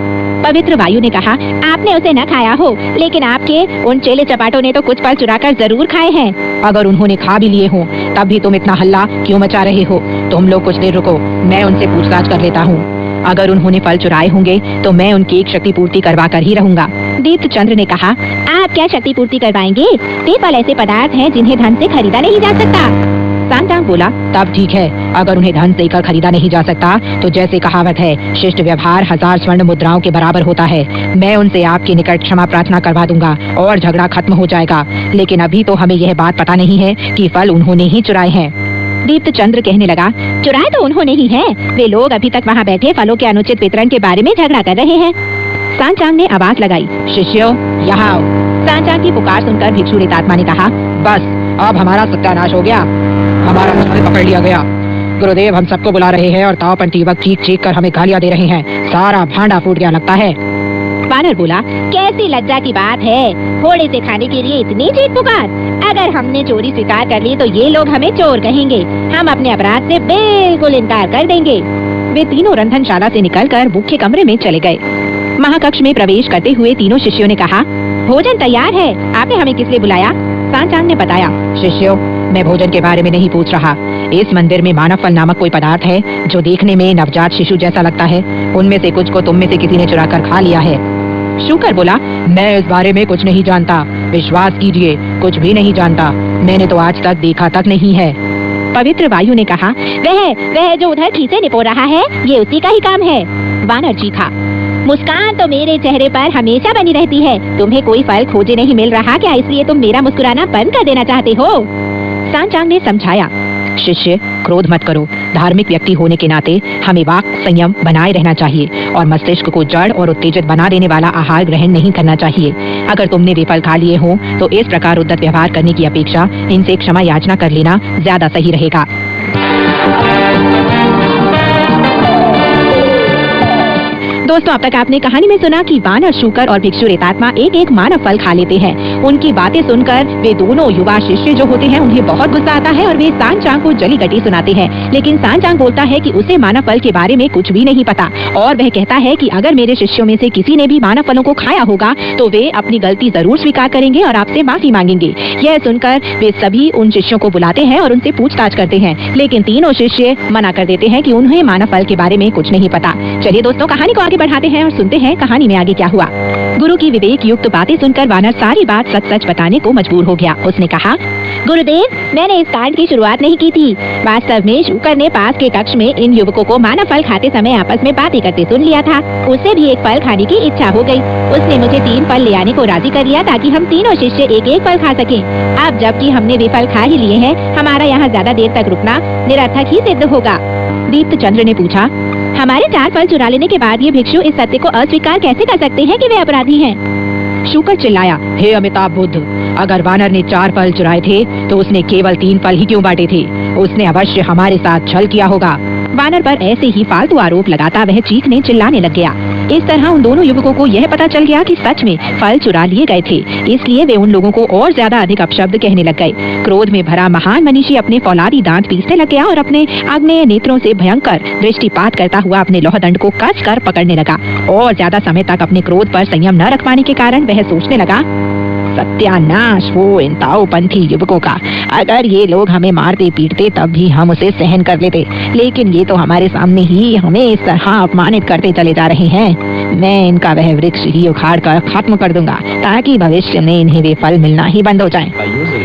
पवित्र वायु ने कहा, आपने उसे न खाया हो, लेकिन आपके उन चेले चपाटों ने तो कुछ फल चुराकर जरूर खाए हैं। अगर उन्होंने खा भी लिए हों, तब भी तुम इतना हल्ला क्यों मचा रहे हो? तुम लोग कुछ देर रुको, मैं उनसे पूछताछ कर लेता हूँ। अगर उन्होंने फल चुराए होंगे तो मैं उनकी एक क्षति पूर्ति करवा कर ही रहूंगा। दीप्त चंद्र ने कहा, आप क्या क्षति पूर्ति करवाएंगे? ये फल ऐसे पदार्थ हैं जिन्हें धन से खरीदा नहीं जा सकता। सांचांग बोला, तब ठीक है, अगर उन्हें धन से कर खरीदा नहीं जा सकता तो जैसे कहावत है, शिष्ट व्यवहार 1000 स्वर्ण मुद्राओं के बराबर होता है। मैं उनसे आपके निकट क्षमा प्रार्थना करवा दूंगा और झगड़ा खत्म हो जाएगा। लेकिन अभी तो हमें यह बात पता नहीं है कि फल उन्होंने ही चुराए हैं। दीप्त चंद्र कहने लगा, चुराए तो उन्होंने ही है। वे लोग अभी तक वहाँ बैठे फलों के अनुचित वितरण के बारे में झगड़ा कर रहे हैं। सांचांग ने आवाज लगाई, शिष्यों यहाँ आओ। सांचांग की पुकार सुनकर भिक्षु रेतात्मा ने कहा, बस अब हमारा सत्यानाश हो गया, हमारा छल पकड़ लिया गया। गुरुदेव हम सबको बुला रहे हैं और ताओपंथी युवक चीख कर हमें गालियां दे रहे हैं। सारा भांडा फूट गया लगता है। वानर बोला, कैसी लज्जा की बात है, थोड़े से खाने के लिए इतनी चीख पुकार। अगर हमने चोरी स्वीकार कर ली तो ये लोग हमें चोर कहेंगे। हम अपने अपराध से बिल्कुल इनकार कर देंगे। वे तीनों रंधनशाला से निकलकर मुख्य कमरे में चले गए। महाकक्ष में प्रवेश करते हुए तीनों शिष्यों ने कहा, भोजन तैयार है। आपने हमें किस लिए बुलाया? सांचांग ने बताया, शिष्यों, मैं भोजन के बारे में नहीं पूछ रहा। इस मंदिर में मानव फल नामक कोई पदार्थ है जो देखने में नवजात शिशु जैसा लगता है। उनमें से कुछ को तुम में से किसी ने चुरा कर खा लिया है। शुकर बोला, मैं इस बारे में कुछ नहीं जानता। विश्वास कीजिए, कुछ भी नहीं जानता। मैंने तो आज तक देखा तक नहीं है। पवित्र वायु ने कहा, वह जो उधर खीसे निपोड़ रहा है, ये उसी का ही काम है। वानर चीखा, मुस्कान तो मेरे चेहरे पर हमेशा बनी रहती है। तुम्हें कोई फल खोजे नहीं मिल रहा क्या? इसलिए तुम मेरा मुस्कुराना बंद कर देना चाहते हो? सांचांग ने समझाया, शिष्य, क्रोध मत करो। धार्मिक व्यक्ति होने के नाते हमें वाक संयम बनाए रहना चाहिए और मस्तिष्क को जड़ और उत्तेजित बना देने वाला आहार ग्रहण नहीं करना चाहिए। अगर तुमने वे फल खा लिए हो तो इस प्रकार उद्धत व्यवहार करने की अपेक्षा इनसे क्षमा याचना कर लेना ज्यादा सही रहेगा। दोस्तों, अब तक आपने कहानी में सुना कि वानर, शूकर और भिक्षु रेतात्मा एक एक मानव फल खा लेते हैं। उनकी बातें सुनकर वे दोनों युवा शिष्य जो होते हैं उन्हें बहुत गुस्सा आता है और वे सांचांग को जली गटी सुनाते हैं। लेकिन सांचांग बोलता है कि उसे मानव फल के बारे में कुछ भी नहीं पता और वह कहता है कि अगर मेरे शिष्यों में से किसी ने भी मानव फलों को खाया होगा तो वे अपनी गलती जरूर स्वीकार करेंगे और आपसे माफी मांगेंगे। यह सुनकर वे सभी उन शिष्यों को बुलाते हैं और उनसे पूछताछ करते हैं, लेकिन तीनों शिष्य मना कर देते हैं कि उन्हें मानव फल के बारे में कुछ नहीं पता। चलिए दोस्तों, कहानी को आगे बढ़ाते हैं और सुनते हैं कहानी में आगे क्या हुआ। गुरु की विवेक युक्त बातें सुनकर वानर सारी बात सच सच बताने को मजबूर हो गया। उसने कहा, गुरुदेव, मैंने इस कांड की शुरुआत नहीं की थी। वास्तव में शूकर ने पास के कक्ष में इन युवकों को मानव फल खाते समय आपस में बातें करते सुन लिया था। उसे भी एक फल खाने की इच्छा हो गई। उसने मुझे 3 फल ले आने को राजी कर लिया ताकि हम तीनों शिष्य एक एक फल खा सकें। अब जबकि हमने वे फल खा ही लिए हैं, हमारा यहाँ ज्यादा देर तक रुकना निरर्थक ही सिद्ध होगा। दीप्त चंद्र ने पूछा, हमारे 4 फल चुरा लेने के बाद ये भिक्षु इस सत्य को अस्वीकार कैसे कर सकते हैं कि वे अपराधी हैं? शूकर चिल्लाया, हे अमिताभ बुद्ध, अगर वानर ने 4 फल चुराए थे तो उसने केवल 3 फल ही क्यों बांटे थे? उसने अवश्य हमारे साथ छल किया होगा। वानर पर ऐसे ही फालतू आरोप लगाता वह चीखने चिल्लाने लग गया। इस तरह उन दोनों युवकों को यह पता चल गया कि सच में फल चुरा लिए गए थे, इसलिए वे उन लोगों को और ज्यादा अधिक अपशब्द कहने लग गए। क्रोध में भरा महान मनीषी अपने फौलादी दांत पीसने लग गया और अपने आग्नेय नेत्रों से भयंकर दृष्टिपात करता हुआ अपने लौहदंड को कस कर पकड़ने लगा और ज्यादा समय तक अपने क्रोध पर संयम न रख पाने के कारण वह सोचने लगा, सत्यानाश हो इन ताओपंथी युवकों का। अगर ये लोग हमें मारते पीटते तब भी हम उसे सहन कर लेते, लेकिन ये तो हमारे सामने ही हमें इस तरह अपमानित करते चले जा रहे हैं। मैं इनका वह वृक्ष ही उखाड़ कर खत्म कर दूंगा ताकि भविष्य में इन्हें वे फल मिलना ही बंद हो जाए।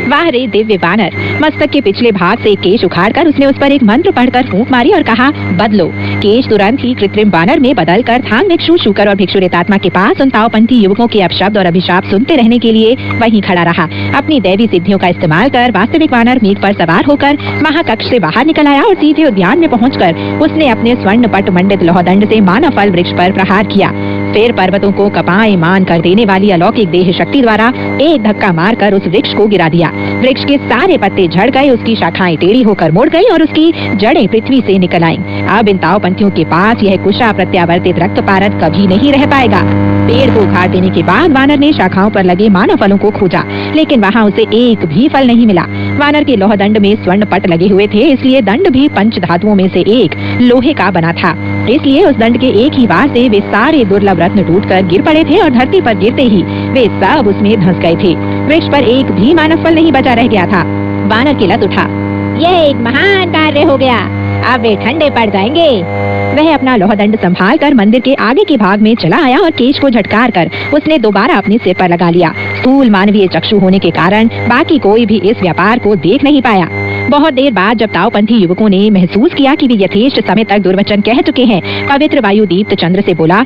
वाह रे दिव्य वानर! मस्तक के पिछले भाग से केश उखाड़कर उसने उस पर एक मंत्र पढ़कर फूंक मारी और कहा, बदलो। केश तुरंत ही कृत्रिम वानर में बदल कर थांग भिक्षु, शूकर और भिक्षु रेतात्मा के पास उन ताओपंथी युवकों के अपशब्द और अभिशाप सुनते रहने के लिए वहीं खड़ा रहा। अपनी दैवी सिद्धियों का इस्तेमाल कर वास्तविक वानर मेघ पर सवार होकर महाकक्ष से बाहर निकल आया और सीधे उद्यान में पहुंचकर उसने अपने स्वर्ण पट मंडित लौहदंड से मानव फल वृक्ष पर प्रहार किया। फिर पर्वतों को कपायमान कर देने वाली अलौकिक देह शक्ति द्वारा एक धक्का मारकर उस वृक्ष को गिरा दिया। वृक्ष के सारे पत्ते झड़ गए, उसकी शाखाएं टेढ़ी होकर मुड़ गई और उसकी जड़ें पृथ्वी से निकल आईं। अब इन ताओपंथियों के पास यह कुशा प्रत्यावर्तित रक्त पारद कभी नहीं रह पाएगा। पेड़ को उखाड़ देने के बाद वानर ने शाखाओं पर लगे मानव फलों को खोजा, लेकिन वहाँ उसे एक भी फल नहीं मिला। वानर के लौहदंड में स्वर्ण पट लगे हुए थे, इसलिए दंड भी पंच धातुओं में से एक लोहे का बना था। इसलिए उस दंड के एक ही वार से वे सारे दुर्लभ रत्न टूटकर गिर पड़े थे और धरती पर गिरते ही वे सब उसमें धंस गए थे। वृक्ष पर एक भी मानव फल नहीं बचा रह गया था। वानर की लत उठा, यह एक महान कार्य हो गया, अब वे ठंडे पड़ जाएंगे। वह अपना लौहदंड संभाल कर मंदिर के आगे के भाग में चला आया और केश को झटकार कर उसने दोबारा अपने सिर पर लगा लिया। स्थूल मानवीय चक्षु होने के कारण बाकी कोई भी इस व्यापार को देख नहीं पाया। बहुत देर बाद जब ताओपंथी युवकों ने महसूस किया कि वे यथेष्ट समय तक दुर्वचन कह चुके हैं, पवित्र वायु दीप्त चंद्र से बोला,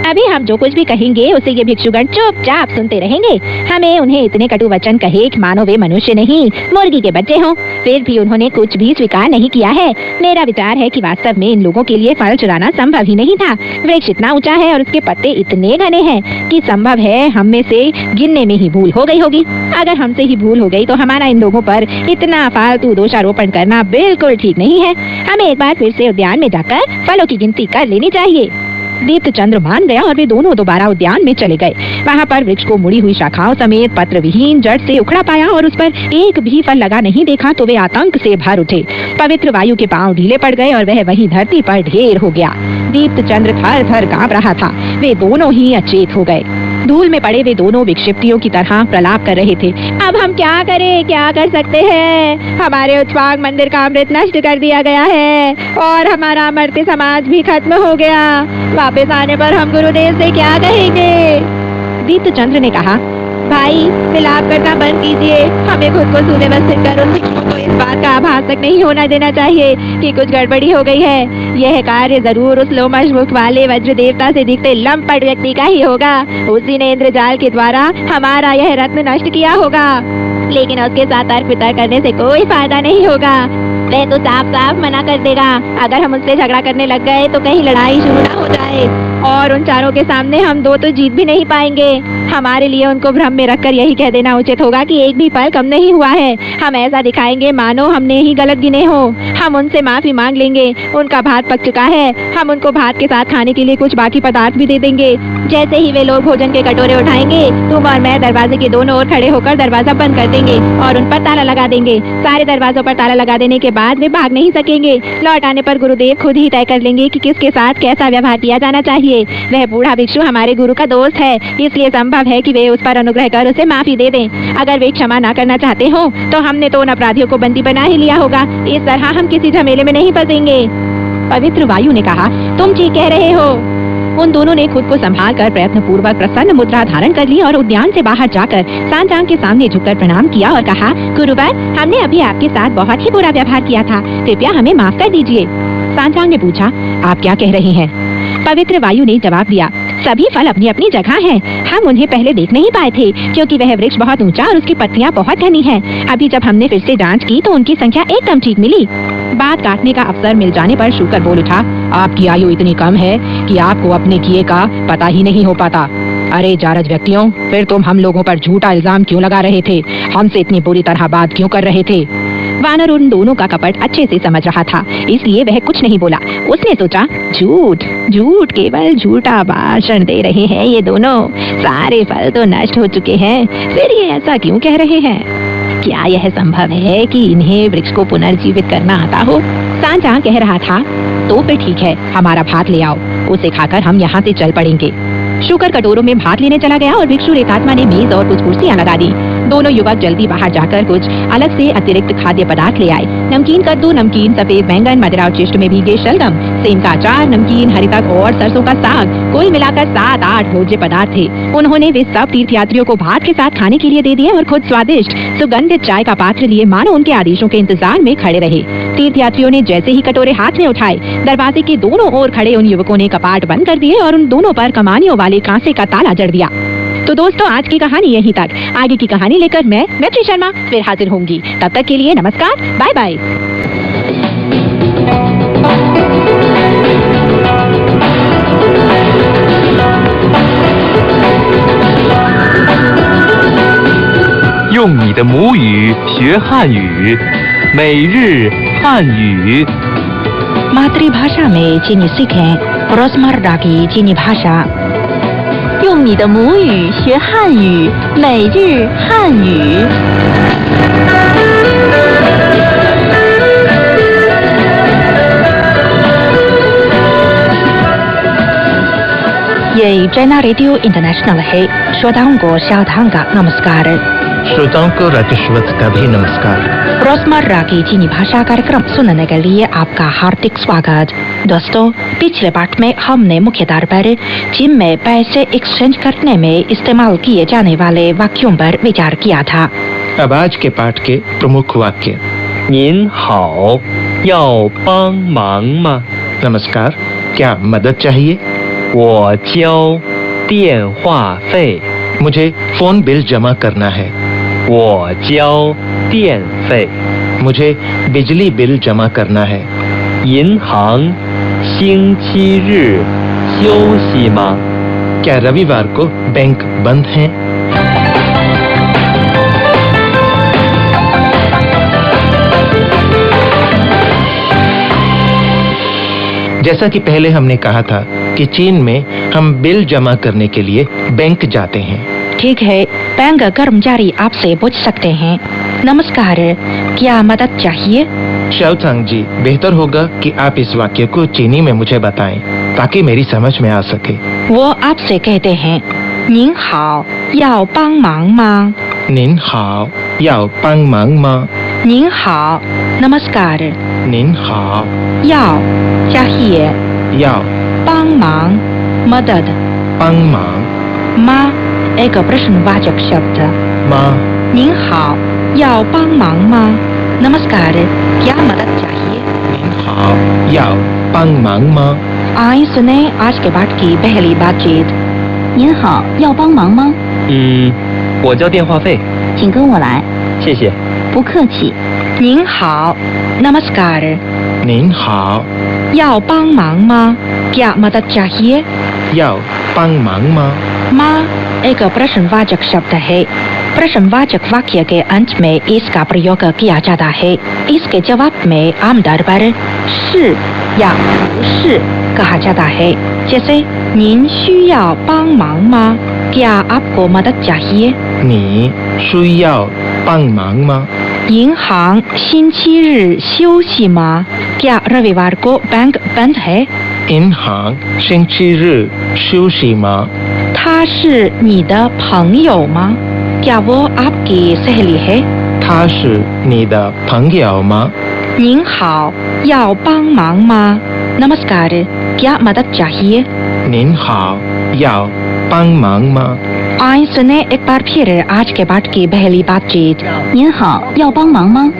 अभी हम जो कुछ भी कहेंगे उसे ये भिक्षुगण चुपचाप सुनते रहेंगे। हमें उन्हें इतने कटु वचन कहे कि मानो वे मनुष्य नहीं मुर्गी के बच्चे हों, फिर भी उन्होंने कुछ भी स्वीकार नहीं किया है। मेरा विचार है कि वास्तव में इन लोगों के लिए फल चुराना संभव ही नहीं था। वृक्ष इतना ऊंचा है और उसके पत्ते इतने घने हैं कि संभव है हम में से गिनने में ही भूल हो गई होगी। अगर हमसे ही भूल हो गई तो हमारा इन लोगों पर इतना फालतू दोषारोपण करना बिल्कुल ठीक नहीं है। हमें एक बार फिर से उद्यान में जाकर फलों की गिनती कर लेनी चाहिए। दीप्त चंद्र मान गया और वे दोनों दोबारा उद्यान में चले गए। वहाँ पर वृक्ष को मुड़ी हुई शाखाओं समेत पत्र विहीन जड़ से उखड़ा पाया और उस पर एक भी फल लगा नहीं देखा तो वे आतंक से भर उठे। पवित्र वायु के पांव ढीले पड़ गए और वह वहीं धरती पर ढेर हो गया। दीप्त चंद्र थर थर कांप रहा था। वे दोनों ही अचेत हो गए। धूल में पड़े वे दोनों विक्षिप्तियों की तरह प्रलाप कर रहे थे। अब हम क्या करें, क्या कर सकते हैं? हमारे उत्पाग मंदिर का अमृत नष्ट कर दिया गया है और हमारा अमर्त्य समाज भी खत्म हो गया। वापस आने पर हम गुरुदेव से क्या कहेंगे? दीप्त चंद्र ने कहा, भाई विलाप करना बंद कीजिए। हमें खुद को सुव्यवस्थित कर उन शिक्षकों को इस बात का आभास तक नहीं होना देना चाहिए कि कुछ गड़बड़ी हो गई है। यह कार्य जरूर उस लोमश मुख वाले वज्र देवता से दिखते लंपट व्यक्ति का ही होगा। उसी ने इंद्रजाल के द्वारा हमारा यह रत्न नष्ट किया होगा, लेकिन उसके साथ तर्क वितर्क करने से कोई फायदा नहीं होगा। वह तो साफ साफ मना कर देगा। अगर हम उससे झगड़ा करने लग गए तो कहीं लड़ाई शुरू ना हो जाए, और उन चारों के सामने हम दो तो जीत भी नहीं पाएंगे। हमारे लिए उनको भ्रम में रखकर यही कह देना उचित होगा कि एक भी फल कम नहीं हुआ है। हम ऐसा दिखाएंगे मानो हमने ही गलत गिने हो। हम उनसे माफी मांग लेंगे। उनका भात पक चुका है, हम उनको भात के साथ खाने के लिए कुछ बाकी पदार्थ भी दे देंगे। जैसे ही वे लोग भोजन के कटोरे उठाएंगे, तुम और मैं दरवाजे के दोनों ओर खड़े होकर दरवाजा बंद कर देंगे और उन पर ताला लगा देंगे। सारे दरवाजों पर ताला लगा देने के बाद वे भाग नहीं सकेंगे। लौट आने पर गुरुदेव खुद ही तय कर लेंगे कि किसके साथ कैसा व्यवहार किया जाना चाहिए। वह बूढ़ा भिक्षु हमारे गुरु का दोस्त है, इसलिए संभव है कि वे उस पर अनुग्रह कर उसे माफी दे दें। अगर वे क्षमा न करना चाहते हो तो हमने तो उन अपराधियों को बंदी बना ही लिया होगा। इस तरह हम किसी झमेले में नहीं फंसेंगे। पवित्र वायु ने कहा, तुम ठीक कह रहे हो। उन दोनों ने खुद को संभाल कर प्रयत्न पूर्वक प्रसन्न मुद्रा धारण कर ली और उद्यान से बाहर जाकर सांचांग के सामने झुककर प्रणाम किया और कहा, गुरुवर, हमने अभी आपके साथ बहुत ही बुरा व्यवहार किया था, कृपया हमें माफ कर दीजिए। सांचांग ने पूछा, आप क्या कह रहे हैं? पवित्र वायु ने जवाब दिया, सभी फल अपनी अपनी जगह हैं। हम उन्हें पहले देख नहीं पाए थे क्योंकि वह वृक्ष बहुत ऊंचा और उसकी पत्तियां बहुत घनी हैं। अभी जब हमने फिर से जांच की तो उनकी संख्या एकदम ठीक मिली। बात काटने का अवसर मिल जाने पर शूकर बोल उठा, आपकी आयु इतनी कम है कि आपको अपने किए का पता ही नहीं हो पाता। अरे जारज व्यक्तियों, फिर तुम हम लोगों पर झूठा इल्जाम क्यों लगा रहे थे? हमसे इतनी बुरी तरह बात क्यों कर रहे थे? वानर उन दोनों का कपट अच्छे से समझ रहा था, इसलिए वह कुछ नहीं बोला। उसने सोचा, झूठ झूठ, केवल झूठा भाषण दे रहे हैं ये दोनों। सारे फल तो नष्ट हो चुके हैं, फिर ये ऐसा क्यों कह रहे हैं? क्या यह संभव है कि इन्हें वृक्ष को पुनर्जीवित करना आता हो? सांचांग कह रहा था, तो फिर ठीक है, हमारा भात ले आओ, उसे खाकर हम यहाँ से चल पड़ेंगे। शुकर कटोरों में भात लेने चला गया और भिक्षु रेतात्मा ने मेज और कुछ कुर्सियां लगा दी। दोनों युवक जल्दी बाहर जाकर कुछ अलग से अतिरिक्त खाद्य पदार्थ ले आए। नमकीन कद्दू, नमकीन सफेद बैंगन, मदिरा और चिष्ट में भीगे शलगम, सेम का अचार, नमकीन हरितक और सरसों का साग, कुल मिलाकर 7-8 भोज्य पदार्थ थे। उन्होंने वे सब तीर्थयात्रियों को भात के साथ खाने के लिए दे दिए और खुद स्वादिष्ट सुगंधित चाय का पात्र लिए मानो उनके आदेशों के इंतजार में खड़े रहे। तीर्थयात्रियों ने जैसे ही कटोरे हाथ में उठाए, दरवाजे के दोनों ओर खड़े उन युवकों ने कपाट बंद कर दिए और उन दोनों पर कमानियों वाले कांसे का ताला जड़ दिया। तो दोस्तों, आज की कहानी यहीं तक। आगे की कहानी लेकर मैं मैत्री शर्मा फिर हाजिर होंगी। तब तक के लिए नमस्कार, बाय बाय। 用你的母语学汉语，每日汉语。 मातृभाषा में चीनी सीखें, रोजमर्रा की चीनी भाषा। 用你的母语学汉语，每日汉语。 ये चाइना रेडियो इंटरनेशनल है। श्रोताओं को सावधान का नमस्कार। श्रोताओं को राकेशवत का भी नमस्कार। रोजमर्रा की चीनी भाषा कार्यक्रम सुनने के लिए आपका हार्दिक स्वागत। दोस्तों, पिछले पाठ में हमने मुख्य तौर पर चीन में पैसे एक्सचेंज करने में इस्तेमाल किए जाने वाले वाक्यों पर विचार किया था। अब आज के पाठ के प्रमुख वाक्य। 您好，要帮忙吗？ नमस्कार, क्या मदद चाहिए? 我交电话费。 मुझे फोन बिल जमा करना है। 我交电费。 मुझे बिजली बिल जमा करना है। 银行星期日休息吗？ क्या रविवार को बैंक बंद है? जैसा कि पहले हमने कहा था कि चीन में हम बिल जमा करने के लिए बैंक जाते हैं। ठीक है, बैंक कर्मचारी आपसे पूछ सकते हैं, नमस्कार, क्या मदद चाहिए? शाओचांग जी, बेहतर होगा कि आप इस वाक्य को चीनी में मुझे बताएं ताकि मेरी समझ में आ सके। वो आपसे कहते हैं, 您好，要帮忙吗？ निन हाओ याओ पांग मांग मा। 您好，नमस्कार। निन हाओ 要 चाहिए, याओ 帮忙 मदद, पांग मांग 吗 एक प्रश्नवाचक शब्द। मा। 您好，要帮忙吗？ नमस्कार, क्या मदद चाहिए? निन हाओ याओ पांग मांग मा। आइए सुने आज के पाठ की पहली बातचीत। 您好，要帮忙吗？我交电话费。 请跟我来。 谢谢。不客气。您好 नमस्कार नीन हाओ 要帮忙吗 क्या मदद चाहिए याओ पांग मांग मा माँ एक प्रश्नवाचक शब्द है। प्रश्नवाचक वाक्य के अंत में इसका प्रयोग किया जाता है। इसके जवाब में आमतौर पर 是 या 不是 कहा जाता है। जैसे 您需要帮忙吗 क्या आपको मदद चाहिए 你需要帮忙吗银行星期日休息吗 क्या रविवार को बैंक बंद है 银行星期日休息吗他是你的朋友吗 क्या वो आपकी सहेली है 他是你的朋友吗您好要帮忙吗 नमस्कार क्या मदद चाहिए 您好要帮忙吗 आइए सुने एक बार फिर आज के पाठ की पहली बातचीत 您好，要帮忙吗？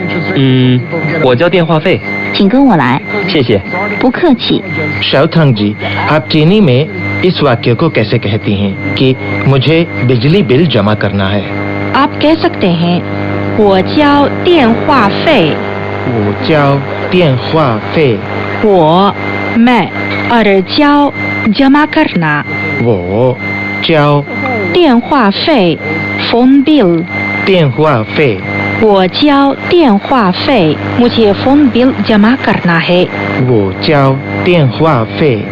我交电话费，请跟我来。谢谢。不客气。 शाओथांग जी आप चीनी में इस वाक्य को कैसे कहती हैं कि मुझे बिजली बिल जमा करना है आप कह सकते हैं 我交电话费我交电话费我 मैं और 交 जमा करना 我交电话费 phone bill 电话费我交电话费 मुझे फोन बिल जमा करना है 我交电话费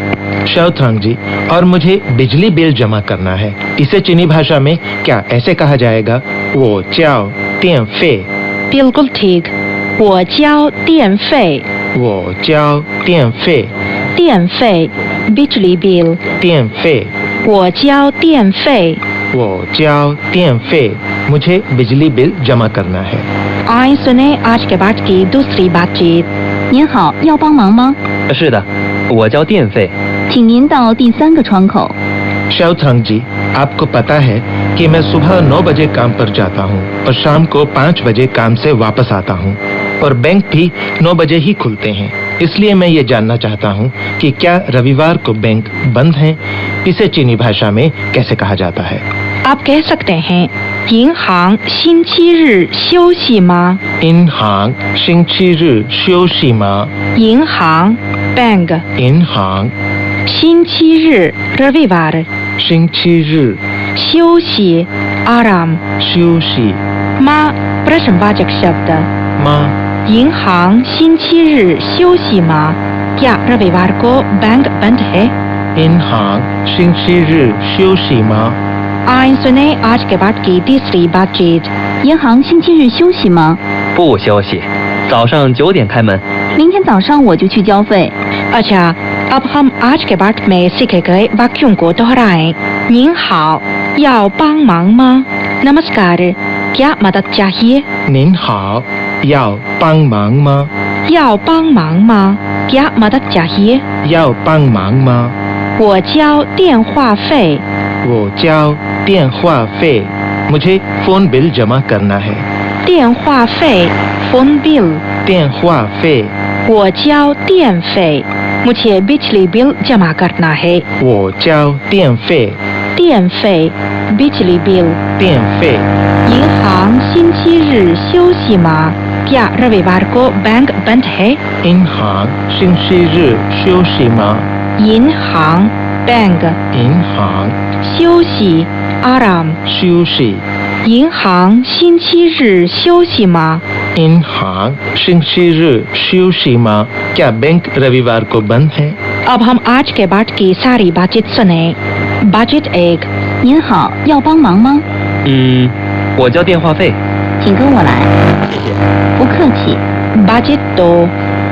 शाओथांग जी और मुझे बिजली बिल जमा करना है इसे चीनी भाषा में क्या ऐसे कहा जाएगा 我交电费 बिल्कुल ठीक 我交电费我交电费电费 बिजली बिल 电费我交电费我交电费 मुझे बिजली बिल जमा करना है आइए सुने आज के बाद की दूसरी बातचीत 您好，要帮忙吗？是的，我交电费。请您到第3个窗口。 शाओथांग जी आपको पता है कि मैं सुबह 9 बजे काम पर जाता हूँ और शाम को 5 बजे काम से वापस आता हूँ और बैंक भी 9 बजे ही खुलते हैं इसलिए मैं ये जानना चाहता हूँ कि क्या रविवार को बैंक बंद हैं इसे चीनी भाषा में कैसे कहा जाता है आप कह सकते हैं 银行星期日休息吗 इन हांग शिंगची休息吗银行 बैंक इन हांग 星期日 रविवार 星期日休息 आराम 休息 माँ प्रश्नवाचक शब्द 吗银行星期日休息吗 क्या रविवार को बैंक बंद है इन हांग शिंगची休息吗 आइए सुने आज के बाद की तीसरी बातचीत 银行星期日休息吗？不休息，早上9点开门。明天早上我就去交费。 अच्छा अब हम आज के पाठ में सीखे गए वाक्यों को दोहराएं 您好要帮忙吗 नमस्कार क्या मदद चाहिए 您好要帮忙吗要帮忙吗 क्या मदद चाहिए 要帮忙吗我交电话费我交电话费 मुझे फोन बिल जमा करना है 电话费 phone bill 电话费我交电费 मुझे बिजली बिल जमा करना है 我交电费电费 बिजली बिल 电费银行星期日休息吗 क्या रविवार को बैंक बंद है 银行星期日休息吗银行 बैंक 银行休息 आराम 休息银行星期日休息吗 银行星期日休息吗 क्या बैंक रविवार को बंद है अब हम आज के बाद की सारी बातचीत सुने बातचीत 1您好，要帮忙吗？我交电话费。请跟我来。谢谢。不客气。 बातचीत 2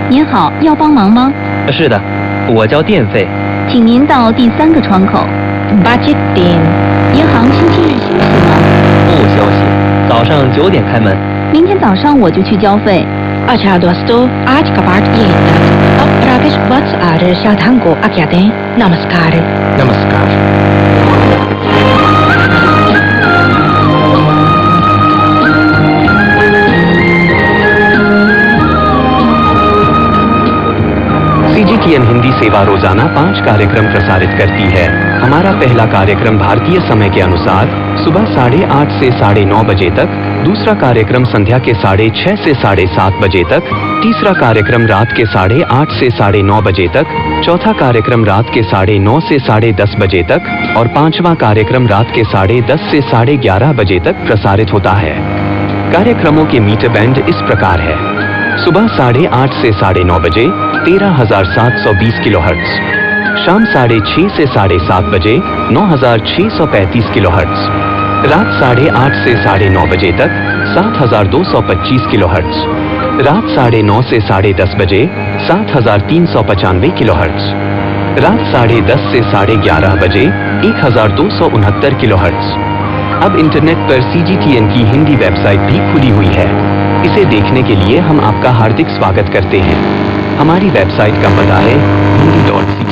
您好，要帮忙吗？是的，我交电费。请您到第3个窗口。 बातचीत 3银行星期日休息吗？不休息，早上9点开门。明天早上我就去交费。 अच्छा दोस्तों आज का पाठ यही था अब राकेश वत्स और शाओथांग को आज्ञा दें नमस्कार नमस्कार CGTN हिंदी सेवा रोजाना 5 कार्यक्रम प्रसारित करती है। हमारा पहला कार्यक्रम भारतीय समय के अनुसार सुबह 8:30 से 9:30 बजे तक दूसरा कार्यक्रम संध्या के 6:30 से 7:30 बजे तक, तीसरा कार्यक्रम रात के 8:30 से 9:30 बजे तक, चौथा कार्यक्रम रात के 9:30 से 10:30 बजे तक और पांचवा कार्यक्रम रात के 10:30 से 11:30 बजे तक प्रसारित होता है। कार्यक्रमों के मीटर बैंड इस प्रकार है: सुबह 8:30 से 9:30 बजे 13,720 किलोहर्ट्ज, शाम 6:30 से 7:30 बजे 9,635 किलोहर्ट्ज, रात 8:30 से 9:30 बजे तक 7,225 किलोहर्ट्ज, रात 9:30 से 10:30 बजे 7,395 किलोहर्ट्ज, रात 10:30 से 11:30 बजे 1,269 किलोहर्ट्ज। अब इंटरनेट पर CGTN की हिंदी वेबसाइट भी खुली हुई है। इसे देखने के लिए हम आपका हार्दिक स्वागत करते हैं। हमारी वेबसाइट का पता है hindi.cgtn.in।